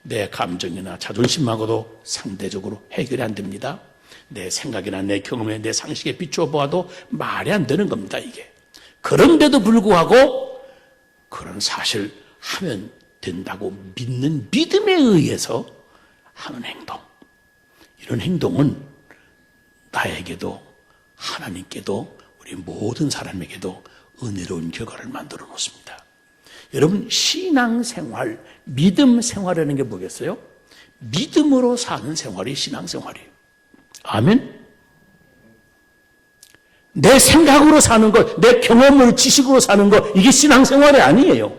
내 감정이나 자존심하고도 상대적으로 해결이 안 됩니다. 내 생각이나 내 경험에 내 상식에 비추어 보아도 말이 안 되는 겁니다, 이게. 그런데도 불구하고 그런 사실 하면 된다고 믿는 믿음에 의해서 하는 행동. 이런 행동은 나에게도 하나님께도 우리 모든 사람에게도 은혜로운 결과를 만들어 놓습니다. 여러분, 신앙생활, 믿음 생활이라는 게 뭐겠어요? 믿음으로 사는 생활이 신앙생활이에요. 아멘? 내 생각으로 사는 것, 내 경험을 지식으로 사는 것, 이게 신앙생활이 아니에요.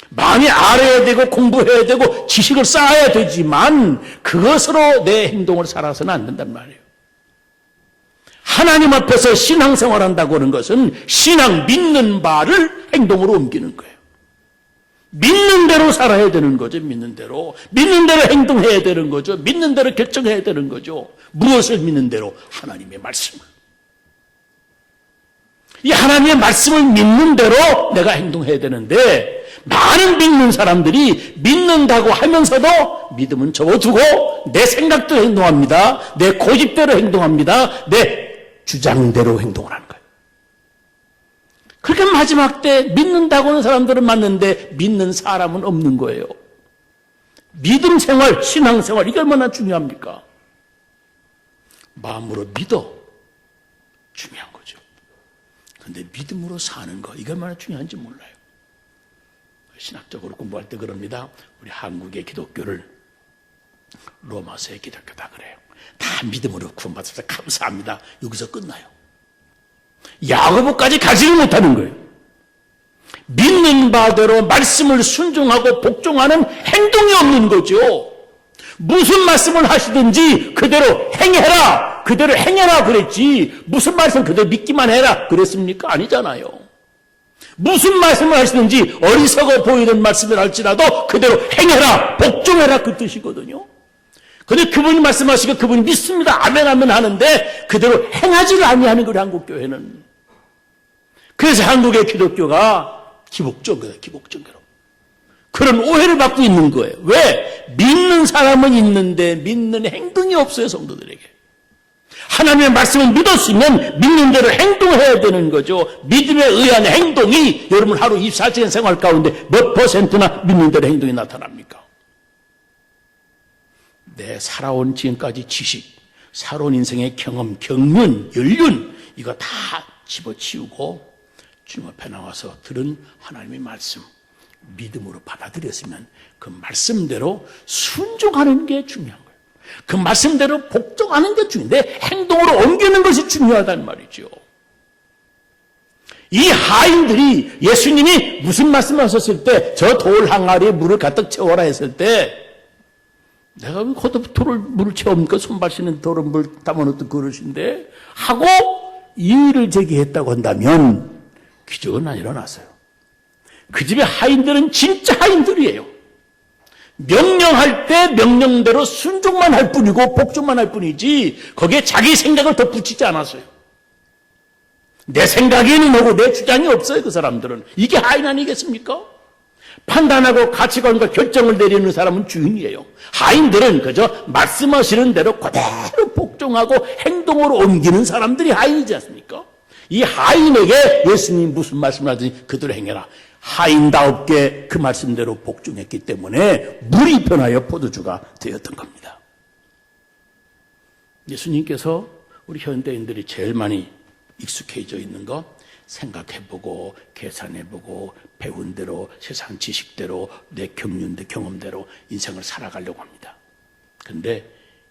많이 알아야 되고 공부해야 되고 지식을 쌓아야 되지만 그것으로 내 행동을 살아서는 안 된단 말이에요. 하나님 앞에서 신앙생활 한다고 하는 것은 신앙 믿는 바를 행동으로 옮기는 거예요. 믿는 대로 살아야 되는 거죠. 믿는 대로 행동해야 되는 거죠. 믿는 대로 결정해야 되는 거죠. 무엇을 믿는 대로? 하나님의 말씀을. 이 하나님의 말씀을 믿는 대로 내가 행동해야 되는데 많은 믿는 사람들이 믿는다고 하면서도 믿음은 접어두고 내 생각대로 행동합니다. 내 고집대로 행동합니다. 내 주장대로 행동을 하는 거예요. 그렇게 마지막 때 믿는다고 하는 사람들은 맞는데 믿는 사람은 없는 거예요. 믿음 생활, 신앙 생활, 이게 얼마나 중요합니까? 마음으로 믿어. 중요한 거죠. 그런데 믿음으로 사는 거, 이게 얼마나 중요한지 몰라요. 신학적으로 공부할 때 그럽니다. 우리 한국의 기독교를 로마서의 기독교다 그래요. 다 믿음으로 구원받아서 감사합니다. 여기서 끝나요. 야고보까지 가지를 못하는 거예요. 믿는 바대로 말씀을 순종하고 복종하는 행동이 없는 거죠. 무슨 말씀을 하시든지 그대로 행해라. 그대로 행해라 그랬지. 무슨 말씀 그대로 믿기만 해라 그랬습니까? 아니잖아요. 무슨 말씀을 하시든지 어리석어 보이는 말씀을 할지라도 그대로 행해라. 복종해라 그 뜻이거든요. 근데 그분이 말씀하시고 그분이 믿습니다. 아멘 아멘 하는데 그대로 행하지를 아니하는 거예요. 한국교회는. 그래서 한국의 기독교가 기복적이에요. 기복적이라고. 그런 오해를 받고 있는 거예요. 왜? 믿는 사람은 있는데 믿는 행동이 없어요. 성도들에게. 하나님의 말씀을 믿었으면 믿는 대로 행동해야 되는 거죠. 믿음에 의한 행동이 여러분 하루 24시간 생활 가운데 몇 %나 믿는 대로 행동이 나타납니까? 내 살아온 지금까지 지식, 살아온 인생의 경험, 경륜, 연륜 이거 다 집어치우고 주님 앞에 나와서 들은 하나님의 말씀 믿음으로 받아들였으면 그 말씀대로 순종하는 게 중요한 거예요. 그 말씀대로 복종하는 게 중요한데 행동으로 옮기는 것이 중요하단 말이죠. 이 하인들이 예수님이 무슨 말씀을 하셨을 때 저 돌 항아리에 물을 가득 채워라 했을 때 내가 왜 거듭 돌을 물을 채웁니까? 손발 씻는 돌을 물 담아놓던 그릇인데 하고 이의를 제기했다고 한다면 기적은 안 일어났어요. 그 집의 하인들은 진짜 하인들이에요. 명령할 때 명령대로 순종만 할 뿐이고 복종만 할 뿐이지 거기에 자기 생각을 더 붙이지 않았어요. 내 생각에는 뭐고 내 주장이 없어요. 그 사람들은. 이게 하인 아니겠습니까? 판단하고 가치관과 결정을 내리는 사람은 주인이에요. 하인들은 그저 말씀하시는 대로 그대로 복종하고 행동으로 옮기는 사람들이 하인이지 않습니까? 이 하인에게 예수님이 무슨 말씀을 하든지 그대로 행해라. 하인다웁게 그 말씀대로 복종했기 때문에 물이 변하여 포도주가 되었던 겁니다. 예수님께서 우리 현대인들이 제일 많이 익숙해져 있는 거 생각해보고 계산해보고 배운 대로 세상 지식대로 내 경험대로 인생을 살아가려고 합니다. 그런데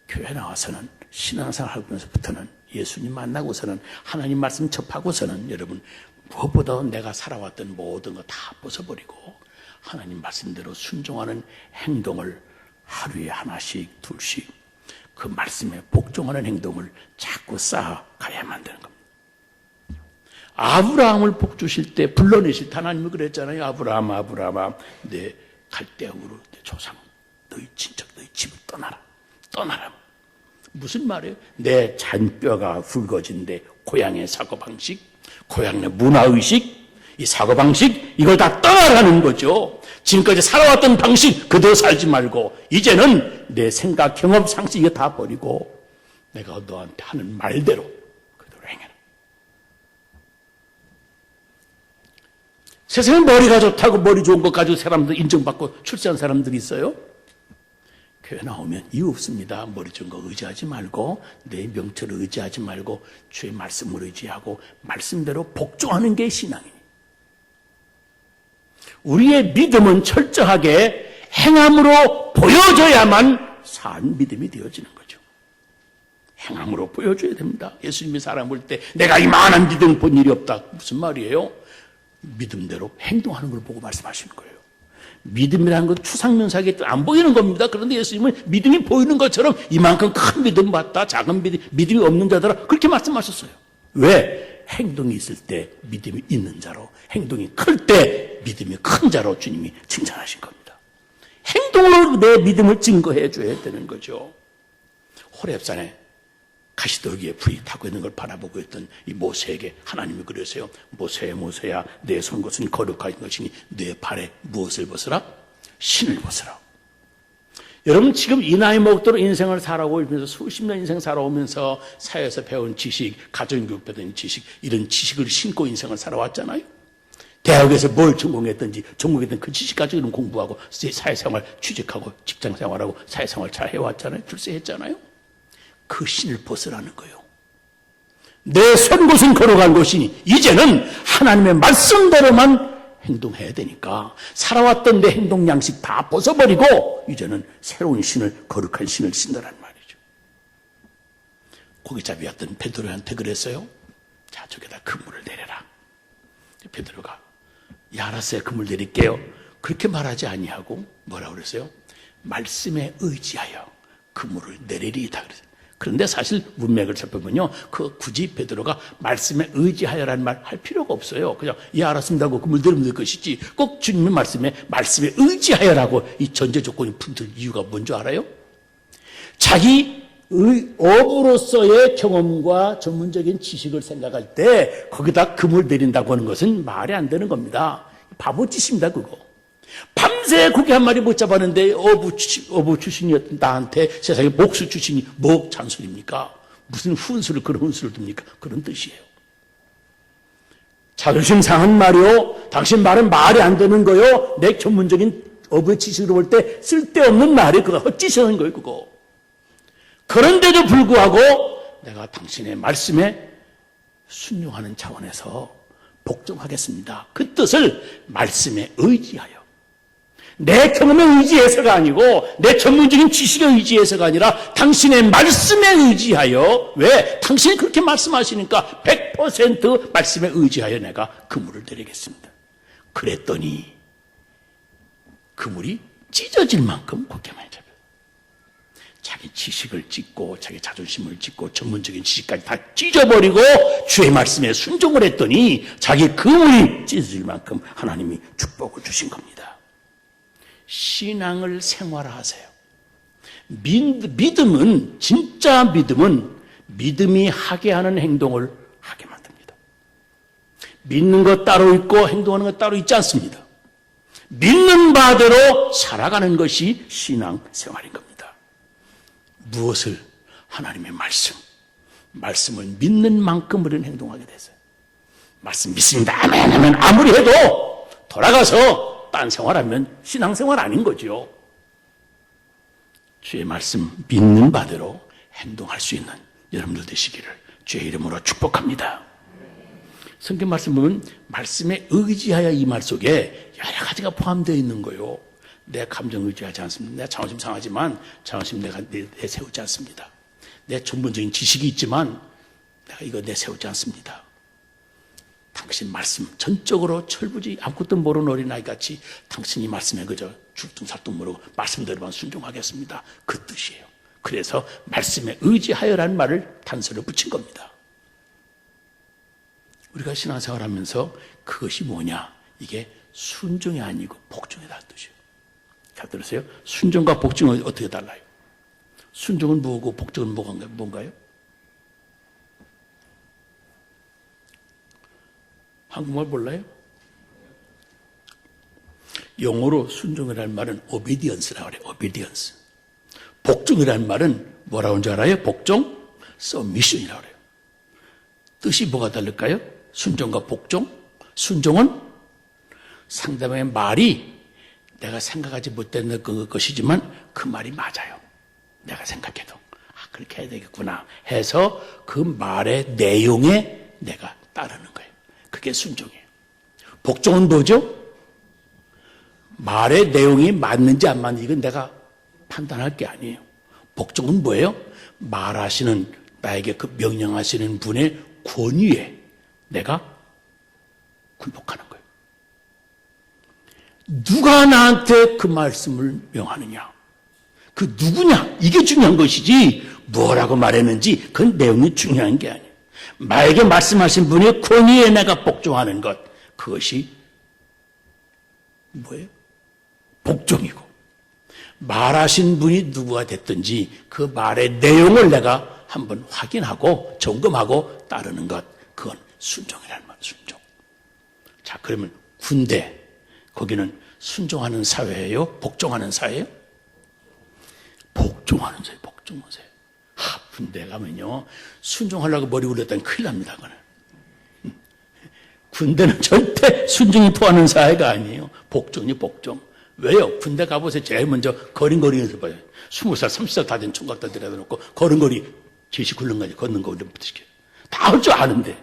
교회 나와서는 신앙생활 하면서부터는 예수님 만나고서는 하나님 말씀 접하고서는 여러분 무엇보다 내가 살아왔던 모든 거 다 벗어버리고 하나님 말씀대로 순종하는 행동을 하루에 하나씩 둘씩 그 말씀에 복종하는 행동을 자꾸 쌓아가야만 되는 겁니다. 아브라함을 복 주실 때 불러내실 때 하나님이 그랬잖아요. 아브라함아 내 갈대아우르 내 조상 너희 친척 너희 집을 떠나라. 무슨 말이에요? 내 잔뼈가 굵어진데 고향의 사고방식, 고향의 문화의식, 이 사고방식 이걸 다 떠나라는 거죠. 지금까지 살아왔던 방식 그대로 살지 말고 이제는 내 생각, 경험, 상식 이거 다 버리고 내가 너한테 하는 말대로 그대로 행해라. 세상에 머리가 좋다고 머리 좋은 것 가지고 사람들 인정받고 출세한 사람들이 있어요? 교회 나오면 이유 없습니다. 머리 좋은 거 의지하지 말고 내 명철을 의지하지 말고 주의 말씀을 의지하고 말씀대로 복종하는 게 신앙이에요. 우리의 믿음은 철저하게 행함으로 보여줘야만 산 믿음이 되어지는 거죠. 행함으로 보여줘야 됩니다. 예수님이 사람 볼 때 내가 이만한 믿음 본 일이 없다. 무슨 말이에요? 믿음대로 행동하는 걸 보고 말씀하시는 거예요. 믿음이라는 건 추상명사하게 안 보이는 겁니다. 그런데 예수님은 믿음이 보이는 것처럼 이만큼 큰 믿음 받다, 작은 믿음이 없는 자들아 그렇게 말씀하셨어요. 왜? 행동이 있을 때 믿음이 있는 자로, 행동이 클 때 믿음이 큰 자로 주님이 칭찬하신 겁니다. 행동으로 내 믿음을 증거해 줘야 되는 거죠. 호렙산에 가시떨기에 불이 타고 있는 걸 바라보고 있던 이 모세에게 하나님이 그러세요. 모세야 내 손것은 거룩한 것이니 내 발에 무엇을 벗으라? 신을 벗으라. 여러분 지금 이 나이 먹도록 인생을 살아오면서 수십 년 인생 살아오면서 사회에서 배운 지식, 가정교육 배운 지식 이런 지식을 신고 인생을 살아왔잖아요. 대학에서 뭘 전공했든지 전공했던 그 지식 가지고 공부하고 사회생활 취직하고 직장생활하고 사회생활 잘 해왔잖아요. 출세했잖아요. 그 신을 벗으라는 거예요. 내 손것은 걸어간 것이니 이제는 하나님의 말씀대로만 행동해야 되니까 살아왔던 내 행동 양식 다 벗어버리고 이제는 새로운 신을 거룩한 신을 신다란 말이죠. 고기잡이였던 베드로한테 그랬어요. 자 저기다 그물을 내려라. 베드로가 알았어요. 그물 내릴게요. 그렇게 말하지 아니하고 뭐라고 그랬어요? 말씀에 의지하여 그물을 내리리이다 그랬어요. 그런데 사실 문맥을 살펴보면요, 굳이 베드로가 말씀에 의지하여라는 말 할 필요가 없어요. 그냥 알았습니다 하고 그물 내리면 될 것이지 꼭 주님의 말씀에 의지하여라고 이 전제 조건이 붙은 이유가 뭔지 알아요? 자기 업으로서의 경험과 전문적인 지식을 생각할 때 거기다 그물 내린다고 하는 것은 말이 안 되는 겁니다. 바보짓입니다 그거. 밤새 고기 한 마리 못 잡았는데 어부 출신이었던 나한테 세상에 목수 출신이 뭐 잔소리입니까? 무슨 훈수를 그런 훈수를 둡니까? 그런 뜻이에요. 자존심 상한 말이요. 당신 말은 말이 안 되는 거요. 내 전문적인 어부의 지식으로 볼 때 쓸데없는 말이 그거 헛짓하는 거예요 그거. 그런데도 불구하고 내가 당신의 말씀에 순종하는 차원에서 복종하겠습니다. 그 뜻을 말씀에 의지하여 내 경험에 의지해서가 아니고 내 전문적인 지식에 의지해서가 아니라 당신의 말씀에 의지하여 왜? 당신이 그렇게 말씀하시니까 100% 말씀에 의지하여 내가 그물을 내리겠습니다. 그랬더니 그물이 찢어질 만큼 곱게 많이 잡혀요. 자기 지식을 찢고 자기 자존심을 찢고 전문적인 지식까지 다 찢어버리고 주의 말씀에 순종을 했더니 자기 그물이 찢어질 만큼 하나님이 축복을 주신 겁니다. 신앙을 생활화하세요. 믿음은 진짜 믿음은 믿음이 하게 하는 행동을 하게 만듭니다. 믿는 것 따로 있고 행동하는 것 따로 있지 않습니다. 믿는 바대로 살아가는 것이 신앙 생활인 겁니다. 무엇을? 하나님의 말씀을 믿는 만큼 우리는 행동하게 됐어요. 말씀 믿습니다. 아멘 하면 아무리 해도 돌아가서 딴 생활하면 신앙생활 아닌 거죠. 주의 말씀 믿는 바대로 행동할 수 있는 여러분들 되시기를 주의 이름으로 축복합니다. 성경 말씀 보면 말씀에 의지하여 이 말 속에 여러 가지가 포함되어 있는 거예요. 내 감정 의지하지 않습니다. 내 자존심 상하지만 자존심 내가 내세우지 않습니다. 내 전문적인 지식이 있지만 내가 이거 내세우지 않습니다. 당신 말씀 전적으로 철부지 아무것도 모르는 어린아이같이 당신이 말씀에 그저 줄뚱살뚱 모르고 말씀대로만 순종하겠습니다. 그 뜻이에요. 그래서 말씀에 의지하여라는 말을 단서를 붙인 겁니다. 우리가 신앙생활하면서 그것이 뭐냐? 이게 순종이 아니고 복종이라는 뜻이에요. 잘 들으세요? 순종과 복종은 어떻게 달라요? 순종은 뭐고 복종은 뭔가요? 한국말 몰라요? 영어로 순종이라는 말은 obedience라고 그래요. obedience. 복종이라는 말은 뭐라고 하는 줄 알아요? 복종? submission이라고 그래요. 뜻이 뭐가 다를까요? 순종과 복종? 순종은 상대방의 말이 내가 생각하지 못했던 것이지만 그 말이 맞아요. 내가 생각해도 그렇게 해야 되겠구나 해서 그 말의 내용에 내가 따르는 거예요. 그게 순종이에요. 복종은 뭐죠? 말의 내용이 맞는지 안 맞는지 이건 내가 판단할 게 아니에요. 복종은 뭐예요? 말하시는 나에게 그 명령하시는 분의 권위에 내가 굴복하는 거예요. 누가 나한테 그 말씀을 명하느냐? 그 누구냐? 이게 중요한 것이지 뭐라고 말했는지 그 내용이 중요한 게 아니에요. 나에게 말씀하신 분의 권위에 내가 복종하는 것, 그것이 뭐예요? 복종이고, 말하신 분이 누구가 됐든지 그 말의 내용을 내가 한번 확인하고 점검하고 따르는 것, 그건 순종이라는 말, 순종. 자, 그러면 군대, 거기는 순종하는 사회예요? 복종하는 사회예요? 복종하는 사회, 복종하는 사회. 군대 가면요, 순종하려고 머리 굴렸다면 큰일 납니다, 그거는. 군대는 절대 순종이 포함하는 사회가 아니에요. 복종이 복종. 왜요? 군대 가보세요. 제일 먼저 걸음걸이에서 봐요. 20살, 30살 다 된 총각들 데려다 놓고 걸음걸이 제시 굴렁가지 걷는 거 부터 시켜요. 다 할 줄 아는데.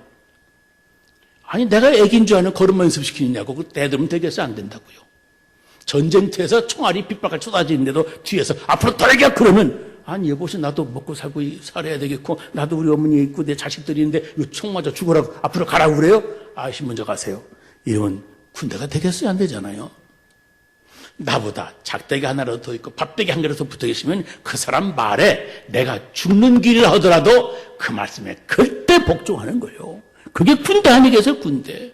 아니, 내가 애기인 줄 아는 걸음만 연습시키느냐고. 그 애들은 되겠어? 안 된다고요. 전쟁터에서 총알이 빗발같이 쏟아지는데도 뒤에서 앞으로 떨어져! 그러면 아니 여보세요, 나도 먹고 살고 살아야 되겠고 나도 우리 어머니 있고 내 자식들이 있는데 총 맞아 죽으라고 앞으로 가라고 그래요? 아저씨 먼저 가세요. 이러면 군대가 되겠어요? 안 되잖아요. 나보다 작대기 하나라도 더 있고 밥대기 한 개라도 더 붙어 계시면 그 사람 말에 내가 죽는 길을 하더라도 그 말씀에 절대 복종하는 거예요. 그게 군대 아니겠어요? 군대.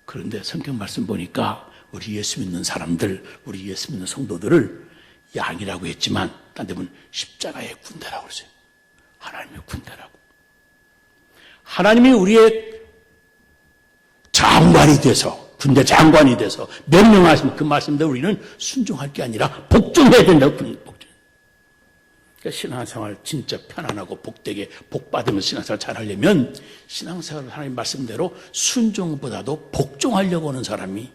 그런데 성경 말씀 보니까 우리 예수 믿는 사람들, 우리 예수 믿는 성도들을 양이라고 했지만 딴 데 보면 십자가의 군대라고 그러세요. 하나님의 군대라고. 하나님이 우리의 장관이 돼서, 군대 장관이 돼서 명령하시면 그 말씀대로 우리는 순종할 게 아니라 복종해야 된다고. 복종. 그러니까 신앙생활 진짜 편안하고 복되게 복받으면서 신앙생활 잘 하려면 신앙생활을 하나님 말씀대로 순종보다도 복종하려고 하는 사람이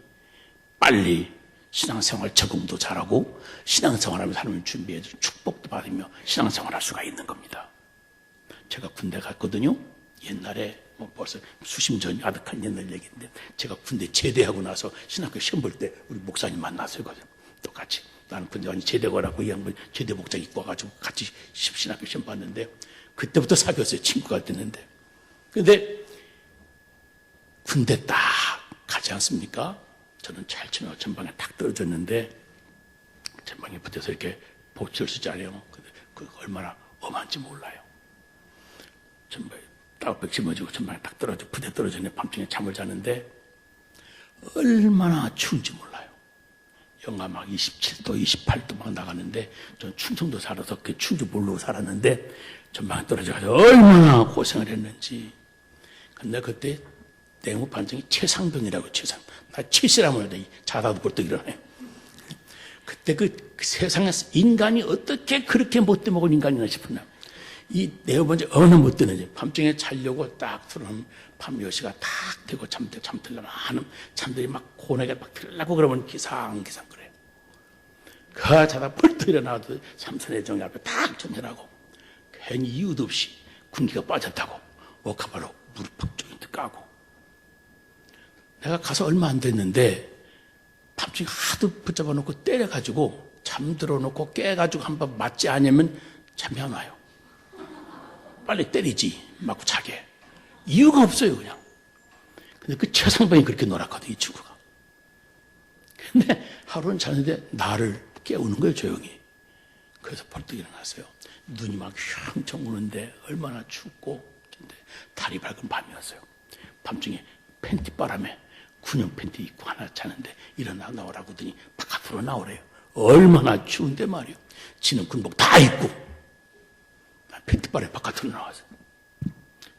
빨리 신앙생활 적응도 잘하고 신앙생활하면서 하나님을 준비해서 축복도 받으며 신앙생활할 수가 있는 겁니다. 제가 군대 갔거든요. 옛날에 벌써 수십 년 전이 아득한 옛날 얘기인데 제가 군대 제대하고 나서 신학교 시험 볼 때 우리 목사님 만났어요. 똑같이 나는 군대 완전 제대하고 이 양반 제대 복장 입고 와가지고 같이 신학교 시험 봤는데 그때부터 사귀었어요. 친구가 됐는데. 그런데 군대 딱 가지 않습니까? 저는 잘 치며 전방에 탁 떨어졌는데 전방에 붙어서 이렇게 복지를 쓰잖아요. 근데 그 얼마나 엄한지 몰라요. 전방에 따뜻하게 짊어지고 전방에 딱 떨어져 부대 떨어졌는데 밤중에 잠을 자는데 얼마나 추운지 몰라요. 영하 막 27도, 28도 막 나가는데 저는 충청도 살아서 그 추운 줄 모르고 살았는데 전방에 떨어져가지고 얼마나 고생을 했는지. 근데 그때 내무 반장이 최상병이라고 최상. 나 최씨라면 하다 자다도 벌떡 일어나요. 그때 그 세상에서 인간이 어떻게 그렇게 못돼 먹을 인간이나 싶었나. 이 내무 반장 어느 못되는지 밤중에 자려고 딱 들어오면 밤 10시가 탁 되고 잠들려면 하는 잠들이 막 고뇌가 막 들려고 그러면 기상 그래요. 그 자다 벌떡 일어나도 삼선의 정리 앞에 탁 전전하고 괜히 이유도 없이 군기가 빠졌다고 모카바로 무릎 팍 조인트 까고. 내가 가서 얼마 안 됐는데 밤중에 하도 붙잡아 놓고 때려가지고 잠들어 놓고 깨가지고 한번 맞지 않으면 잠이 안 와요. 빨리 때리지 맞고 자게. 이유가 없어요 그냥. 근데 그 최상병이 그렇게 놀았거든 이 친구가. 근데 하루는 자는데 나를 깨우는 거예요 조용히. 그래서 벌떡 일어났어요. 눈이 막 휘황청 오는데 얼마나 춥고 근데 달이 밝은 밤이었어요. 밤중에 팬티 바람에 군용 팬티 입고 하나 자는데 일어나 나오라고 하더니 바깥으로 나오래요. 얼마나 추운데 말이요. 지는 군복 다 입고 팬티 바람에 바깥으로 나와서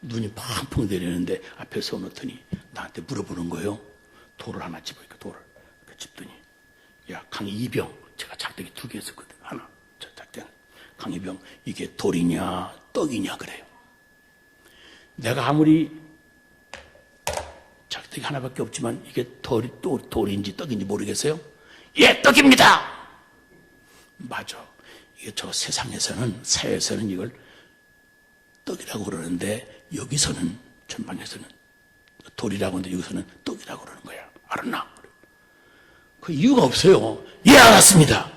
눈이 펑펑 내리는데 앞에 서놓더니 나한테 물어보는 거예요. 돌을 하나 집으니까 돌을 집더니 야 강이병 제가 작대기 2개 했었거든. 하나 저 작대기 강이병 이게 돌이냐 떡이냐 그래요. 내가 아무리 작대기 하나밖에 없지만 이게 돌인지 떡인지 모르겠어요? 예, 떡입니다! 맞아. 이게 저 세상에서는, 사회에서는 이걸 떡이라고 그러는데, 여기서는, 전방에서는 돌이라고 하는데, 여기서는 떡이라고 그러는 거야. 알았나? 그 이유가 없어요. 예, 알았습니다!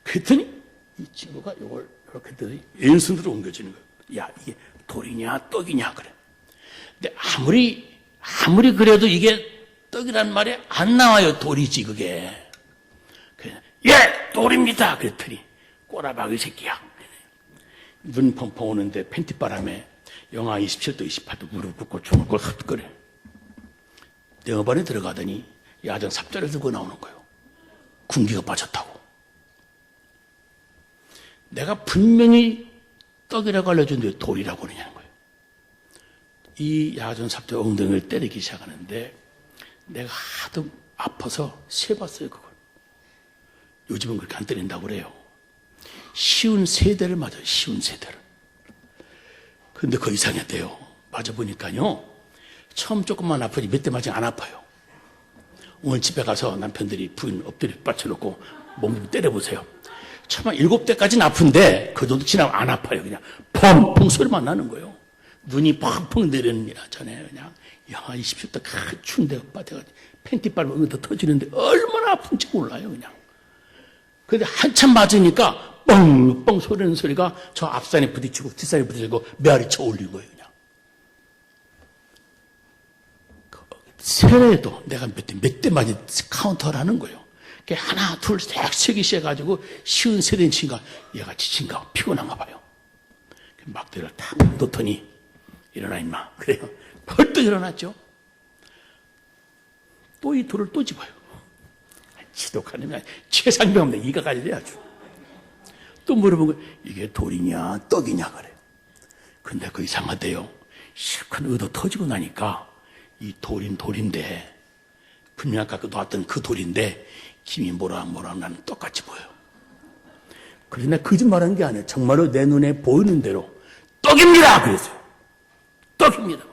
그랬더니, 이 친구가 이걸 이렇게 했더니, 왼손으로 옮겨지는 거예요. 야, 이게 돌이냐, 떡이냐, 그래. 근데 아무리 그래도 이게 떡이란 말이 안 나와요. 돌이지 그게. 예 돌입니다 그랬더니 꼬라박이 새끼야. 눈 펑펑 오는데 팬티바람에 영하 27도 28도 무릎 꿇고 죽을 걸 흡거려. 영어반에 들어가더니 야전 삽자를 들고 나오는 거예요. 군기가 빠졌다고. 내가 분명히 떡이라고 알려줬는데 돌이라고 그러냐는 거예요. 이 야전 삽자 엉덩이를 때리기 시작하는데 내가 하도 아파서 세봤어요 그걸. 요즘은 그렇게 안 때린다고 그래요. 쉬운 3대를 맞아요. 쉬운 3대를. 근데 그거 이상했대요. 맞아보니까요. 처음 조금만 아프지 몇 대 맞으면 안 아파요. 오늘 집에 가서 남편들이 부인 엎드려 받쳐놓고 몸 좀 때려보세요. 처음 7대까지는 아픈데 그 정도 지나면 안 아파요. 그냥 펑펑 소리만 나는 거예요. 눈이 펑펑 내리는 일 전에 그냥 영하 20도 추운데 오빠가 팬티발 먹으면 터지는데 얼마나 아픈지 몰라요 그냥. 근데 한참 맞으니까 뻥뻥 소리는 소리가 저 앞산에 부딪히고 뒷산에 부딪히고 메아리 쳐 올린 거예요 그냥. 세례도 내가 몇 대 맞이 카운터를 하는 거예요. 하나 둘 세 개 씌어가지고 쉬운 세대인 친구가 얘가 지친가 피곤한가 봐요. 막대를 탁 놓더니 일어나 임마. 그래요. 벌떡 일어났죠. 또 이 돌을 또 집어요. 지독한 놈이 최상병 없네. 이가 가지래 아주. 또 물어보고 이게 돌이냐 떡이냐 그래요. 근데 그 이상하대요. 실컷 얻어 터지고 나니까 이 돌인데 분명 아까 놨던 그 돌인데 김이 뭐라 나는 똑같이 보여요. 그래서 내가 거짓말한 게 아니에요. 정말로 내 눈에 보이는 대로 떡입니다 그랬어요. 떡입니다.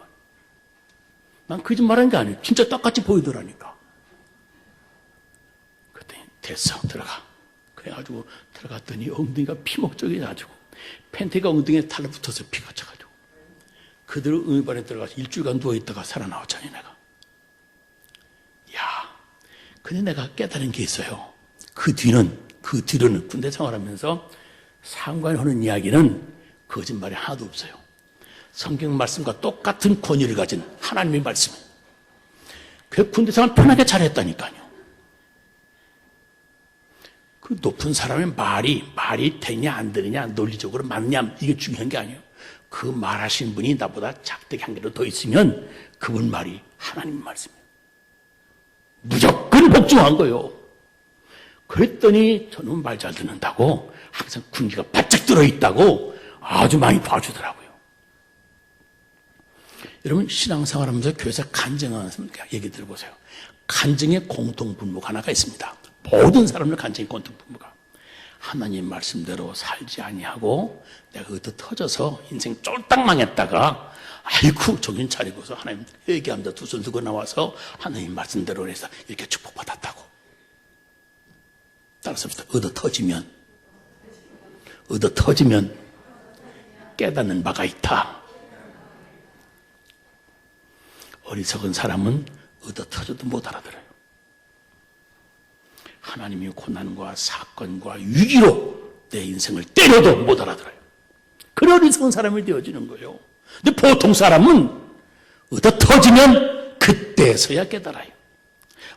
난 거짓말한 게 아니에요. 진짜 똑같이 보이더라니까. 그랬더니 됐어 들어가. 그래가지고 들어갔더니 엉덩이가 피목적이가지고 팬티가 엉덩이에 달라붙어서 피가 차가지고 그대로 응급반에 들어가서 일주일간 누워있다가 살아나왔잖아요 내가. 야, 근데 내가 깨달은 게 있어요. 그 뒤로는 군대 생활하면서 상관이 하는 이야기는 거짓말이 하나도 없어요. 성경 말씀과 똑같은 권위를 가진 하나님의 말씀. 그 군대 생활 편하게 잘했다니까요. 그 높은 사람의 말이 되냐 안 되느냐 논리적으로 맞냐 이게 중요한 게 아니에요. 그 말하신 분이 나보다 작대기 한 개로 더 있으면 그분 말이 하나님 말씀이에요. 무조건 복종한 거예요. 그랬더니 저는 말 잘 듣는다고 항상 군기가 바짝 들어있다고 아주 많이 봐주더라고요. 여러분 신앙생활하면서 교회에서 간증하는 사람 얘기 들어보세요. 간증의 공통분모가 하나가 있습니다. 모든 사람들 간증의 공통분모가 하나님 말씀대로 살지 아니하고 내가 얻어 터져서 인생 쫄딱 망했다가 아이고 정신 차리고서 하나님 회개합니다 두 손 들고 나와서 하나님 말씀대로 해서 이렇게 축복받았다고. 따라서 얻어 터지면 깨닫는 바가 있다. 어리석은 사람은 얻어 터져도 못 알아들어요. 하나님이 고난과 사건과 위기로 내 인생을 때려도 못 알아들어요. 그런 어리석은 사람이 되어지는 거예요. 근데 보통 사람은 얻어 터지면 그때서야 깨달아요.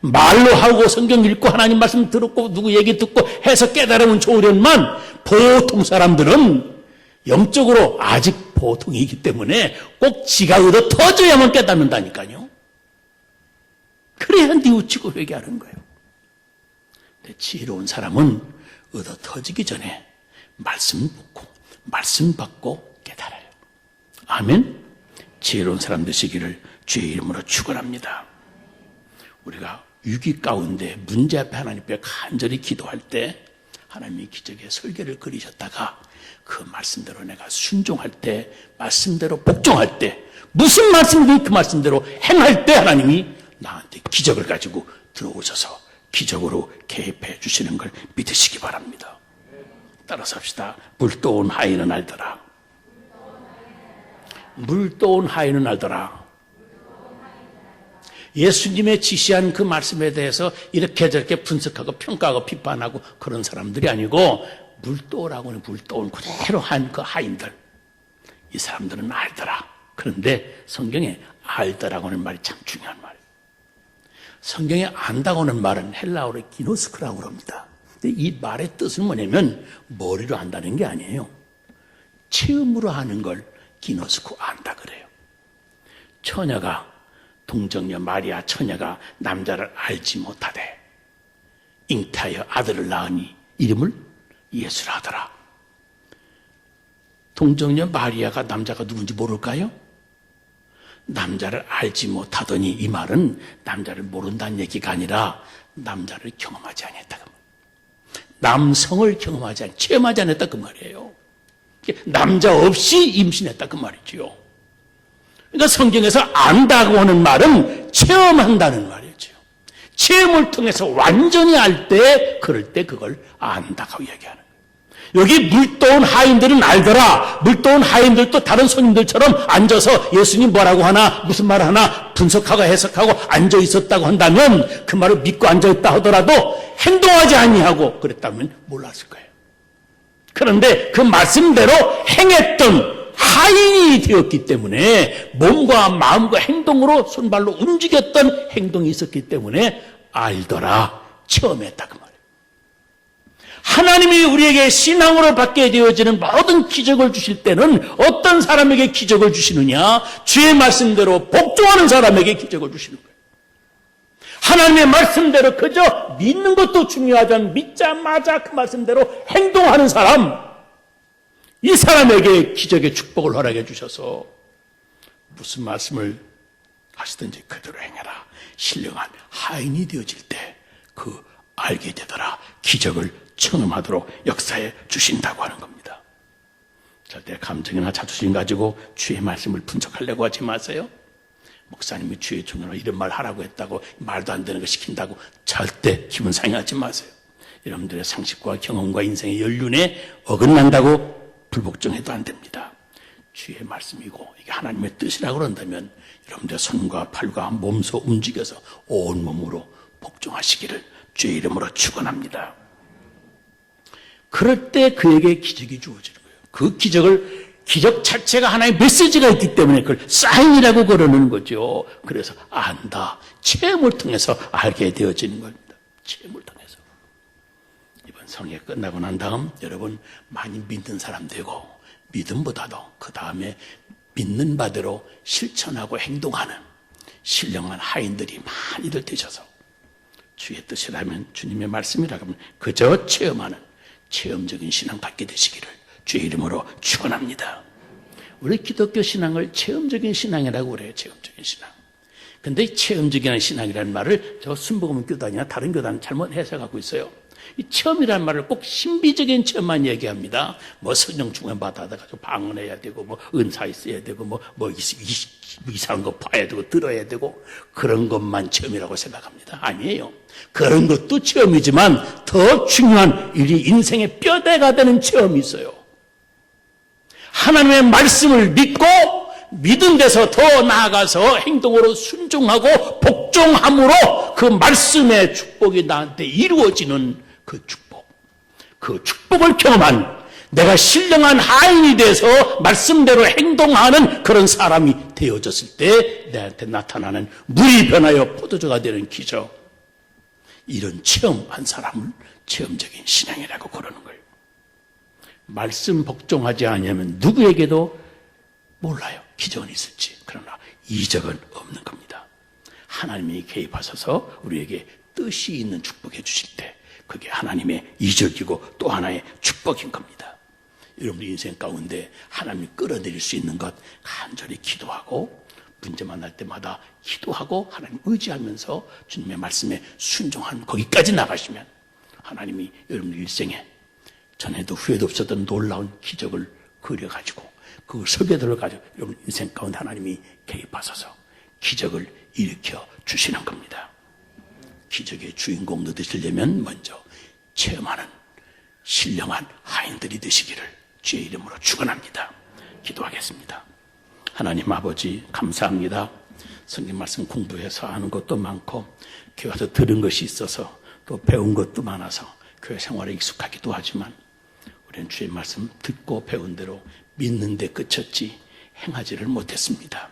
말로 하고 성경 읽고 하나님 말씀 듣고 누구 얘기 듣고 해서 깨달으면 좋으련만 보통 사람들은 영적으로 아직 보통이기 때문에 꼭 지가 얻어 터져야만 깨닫는다니까요. 그래야 뉘우치고 회개하는 거예요. 근데 지혜로운 사람은 얻어 터지기 전에 말씀 듣고 말씀 받고 깨달아요. 아멘. 지혜로운 사람 되시기를 주의 이름으로 축원합니다. 우리가 위기 가운데 문제 앞에 하나님 앞에 간절히 기도할 때 하나님이 기적의 설계를 그리셨다가 그 말씀대로 내가 순종할 때, 말씀대로 복종할 때, 무슨 말씀이든 그 말씀대로 행할 때 하나님이 나한테 기적을 가지고 들어오셔서 기적으로 개입해 주시는 걸 믿으시기 바랍니다. 따라서 합시다. 물떠온 하인은 알더라. 물떠온 하인은 알더라. 예수님의 지시한 그 말씀에 대해서 이렇게 저렇게 분석하고 평가하고 비판하고 그런 사람들이 아니고 물떠오라고 하는 물떠온 그대로 한 그 하인들, 이 사람들은 알더라. 그런데 성경에 알더라고 하는 말이 참 중요한 말이에요. 성경에 안다고 하는 말은 헬라어로 기노스크라고 그럽니다. 근데 이 말의 뜻은 뭐냐면 머리로 안다는 게 아니에요. 체험으로 하는 걸 기노스크 안다 그래요. 처녀가 동정녀 마리아 처녀가 남자를 알지 못하되 잉타하여 아들을 낳으니 이름을 예수라 하더라. 동정녀 마리아가 남자가 누군지 모를까요? 남자를 알지 못하더니 이 말은 남자를 모른다는 얘기가 아니라 남자를 경험하지 않았다. 남성을 경험하지 않았다. 체험하지 않았다 그 말이에요. 남자 없이 임신했다 그 말이죠. 그러니까 성경에서 안다고 하는 말은 체험한다는 말이죠. 체험을 통해서 완전히 알 때, 그럴 때 그걸 안다고 얘기하는 거예요. 여기 물떠온 하인들은 알더라. 물떠온 하인들도 다른 손님들처럼 앉아서 예수님 뭐라고 하나, 무슨 말 하나 분석하고 해석하고 앉아 있었다고 한다면 그 말을 믿고 앉아 있다 하더라도 행동하지 아니하고 그랬다면 몰랐을 거예요. 그런데 그 말씀대로 행했던 하인이 되었기 때문에 몸과 마음과 행동으로 손발로 움직였던 행동이 있었기 때문에 알더라, 체험했다 그 말이에요. 하나님이 우리에게 신앙으로 받게 되어지는 모든 기적을 주실 때는 어떤 사람에게 기적을 주시느냐? 주의 말씀대로 복종하는 사람에게 기적을 주시는 거예요. 하나님의 말씀대로 그저 믿는 것도 중요하지 않은 믿자마자 그 말씀대로 행동하는 사람, 이 사람에게 기적의 축복을 허락해 주셔서 무슨 말씀을 하시든지 그대로 행해라. 신령한 하인이 되어질 때 그 알게 되더라. 기적을 청음하도록 역사해 주신다고 하는 겁니다. 절대 감정이나 자존심 가지고 주의 말씀을 분석하려고 하지 마세요. 목사님이 주의 종으로 이런 말 하라고 했다고 말도 안 되는 거 시킨다고 절대 기분 상해하지 마세요. 여러분들의 상식과 경험과 인생의 연륜에 어긋난다고 불복종해도 안 됩니다. 주의 말씀이고 이게 하나님의 뜻이라고 그런다면 여러분들의 손과 팔과 몸소 움직여서 온몸으로 복종하시기를 주의 이름으로 축원합니다. 그럴 때 그에게 기적이 주어지는 거예요. 그 기적 자체가 하나의 메시지가 있기 때문에 그걸 사인이라고 그러는 거죠. 그래서 안다. 체험을 통해서 알게 되어지는 겁니다. 체험을 통해서. 이번 성회 끝나고 난 다음 여러분 많이 믿는 사람 되고 믿음보다도 그 다음에 믿는 바대로 실천하고 행동하는 신령한 하인들이 많이들 되셔서 주의 뜻이라면 주님의 말씀이라고 하면 그저 체험하는 체험적인 신앙 갖게 되시기를 주의 이름으로 축원합니다. 우리 기독교 신앙을 체험적인 신앙이라고 그래요. 체험적인 신앙. 근데 체험적인 신앙이라는 말을 저 순복음 교단이나 다른 교단은 잘못 해석하고 있어요. 이 체험이라는 말을 꼭 신비적인 체험만 얘기합니다. 뭐 성령 충만 받아가지고 방언해야 되고 뭐 은사 있어야 되고 뭐 이상한 거 봐야 되고 들어야 되고 그런 것만 체험이라고 생각합니다. 아니에요. 그런 것도 체험이지만 더 중요한 우리 인생의 뼈대가 되는 체험이 있어요. 하나님의 말씀을 믿고 믿은 데서 더 나아가서 행동으로 순종하고 복종함으로 그 말씀의 축복이 나한테 이루어지는 그 축복을 경험한 내가 신령한 하인이 돼서 말씀대로 행동하는 그런 사람이 되어졌을 때 내한테 나타나는 물이 변하여 포도주가 되는 기적, 이런 체험한 사람을 체험적인 신앙이라고 그러는 거예요. 말씀 복종하지 않으면 누구에게도 몰라요. 기적은 있을지. 그러나 이적은 없는 겁니다. 하나님이 개입하셔서 우리에게 뜻이 있는 축복해 주실 때 그게 하나님의 이적이고 또 하나의 축복인 겁니다. 여러분 인생 가운데 하나님이 끌어내릴 수 있는 것 간절히 기도하고 문제 만날 때마다 기도하고 하나님 의지하면서 주님의 말씀에 순종한 거기까지 나가시면 하나님이 여러분 일생에 전에도 후회도 없었던 놀라운 기적을 그려가지고 그 설계도를 가지고 여러분 인생 가운데 하나님이 개입하셔서 기적을 일으켜 주시는 겁니다. 기적의 주인공도 되시려면 먼저 체험하는 신령한 하인들이 되시기를 주의 이름으로 축원합니다. 기도하겠습니다. 하나님 아버지 감사합니다. 성경 말씀 공부해서 아는 것도 많고 교회 와서 들은 것이 있어서 또 배운 것도 많아서 교회 생활에 익숙하기도 하지만 우리는 주의 말씀 듣고 배운 대로 믿는 데 그쳤지 행하지를 못했습니다.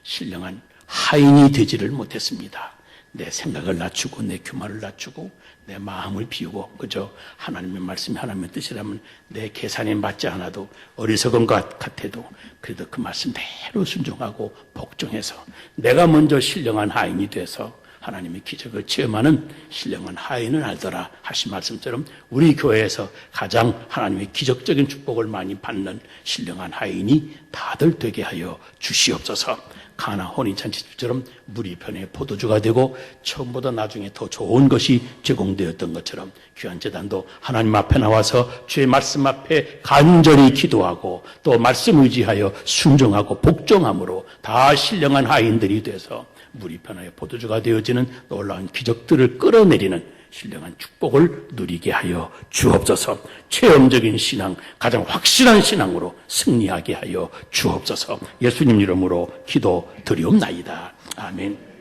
신령한 하인이 되지를 못했습니다. 내 생각을 낮추고 내 교만을 낮추고 내 마음을 비우고 그저 하나님의 말씀이 하나님의 뜻이라면 내 계산에 맞지 않아도 어리석은 것 같아도 그래도 그 말씀대로 순종하고 복종해서 내가 먼저 신령한 하인이 돼서 하나님의 기적을 체험하는 신령한 하인을 알더라 하신 말씀처럼 우리 교회에서 가장 하나님의 기적적인 축복을 많이 받는 신령한 하인이 다들 되게 하여 주시옵소서. 가나 혼인잔치처럼 물이 변해 포도주가 되고 처음보다 나중에 더 좋은 것이 제공되었던 것처럼 귀한 제단도 하나님 앞에 나와서 주의 말씀 앞에 간절히 기도하고 또 말씀 의지하여 순종하고 복종함으로 다 신령한 하인들이 돼서 물이 변하여 포도주가 되어지는 놀라운 기적들을 끌어내리는 신령한 축복을 누리게 하여 주옵소서. 체험적인 신앙, 가장 확실한 신앙으로 승리하게 하여 주옵소서. 예수님 이름으로 기도드리옵나이다. 아멘.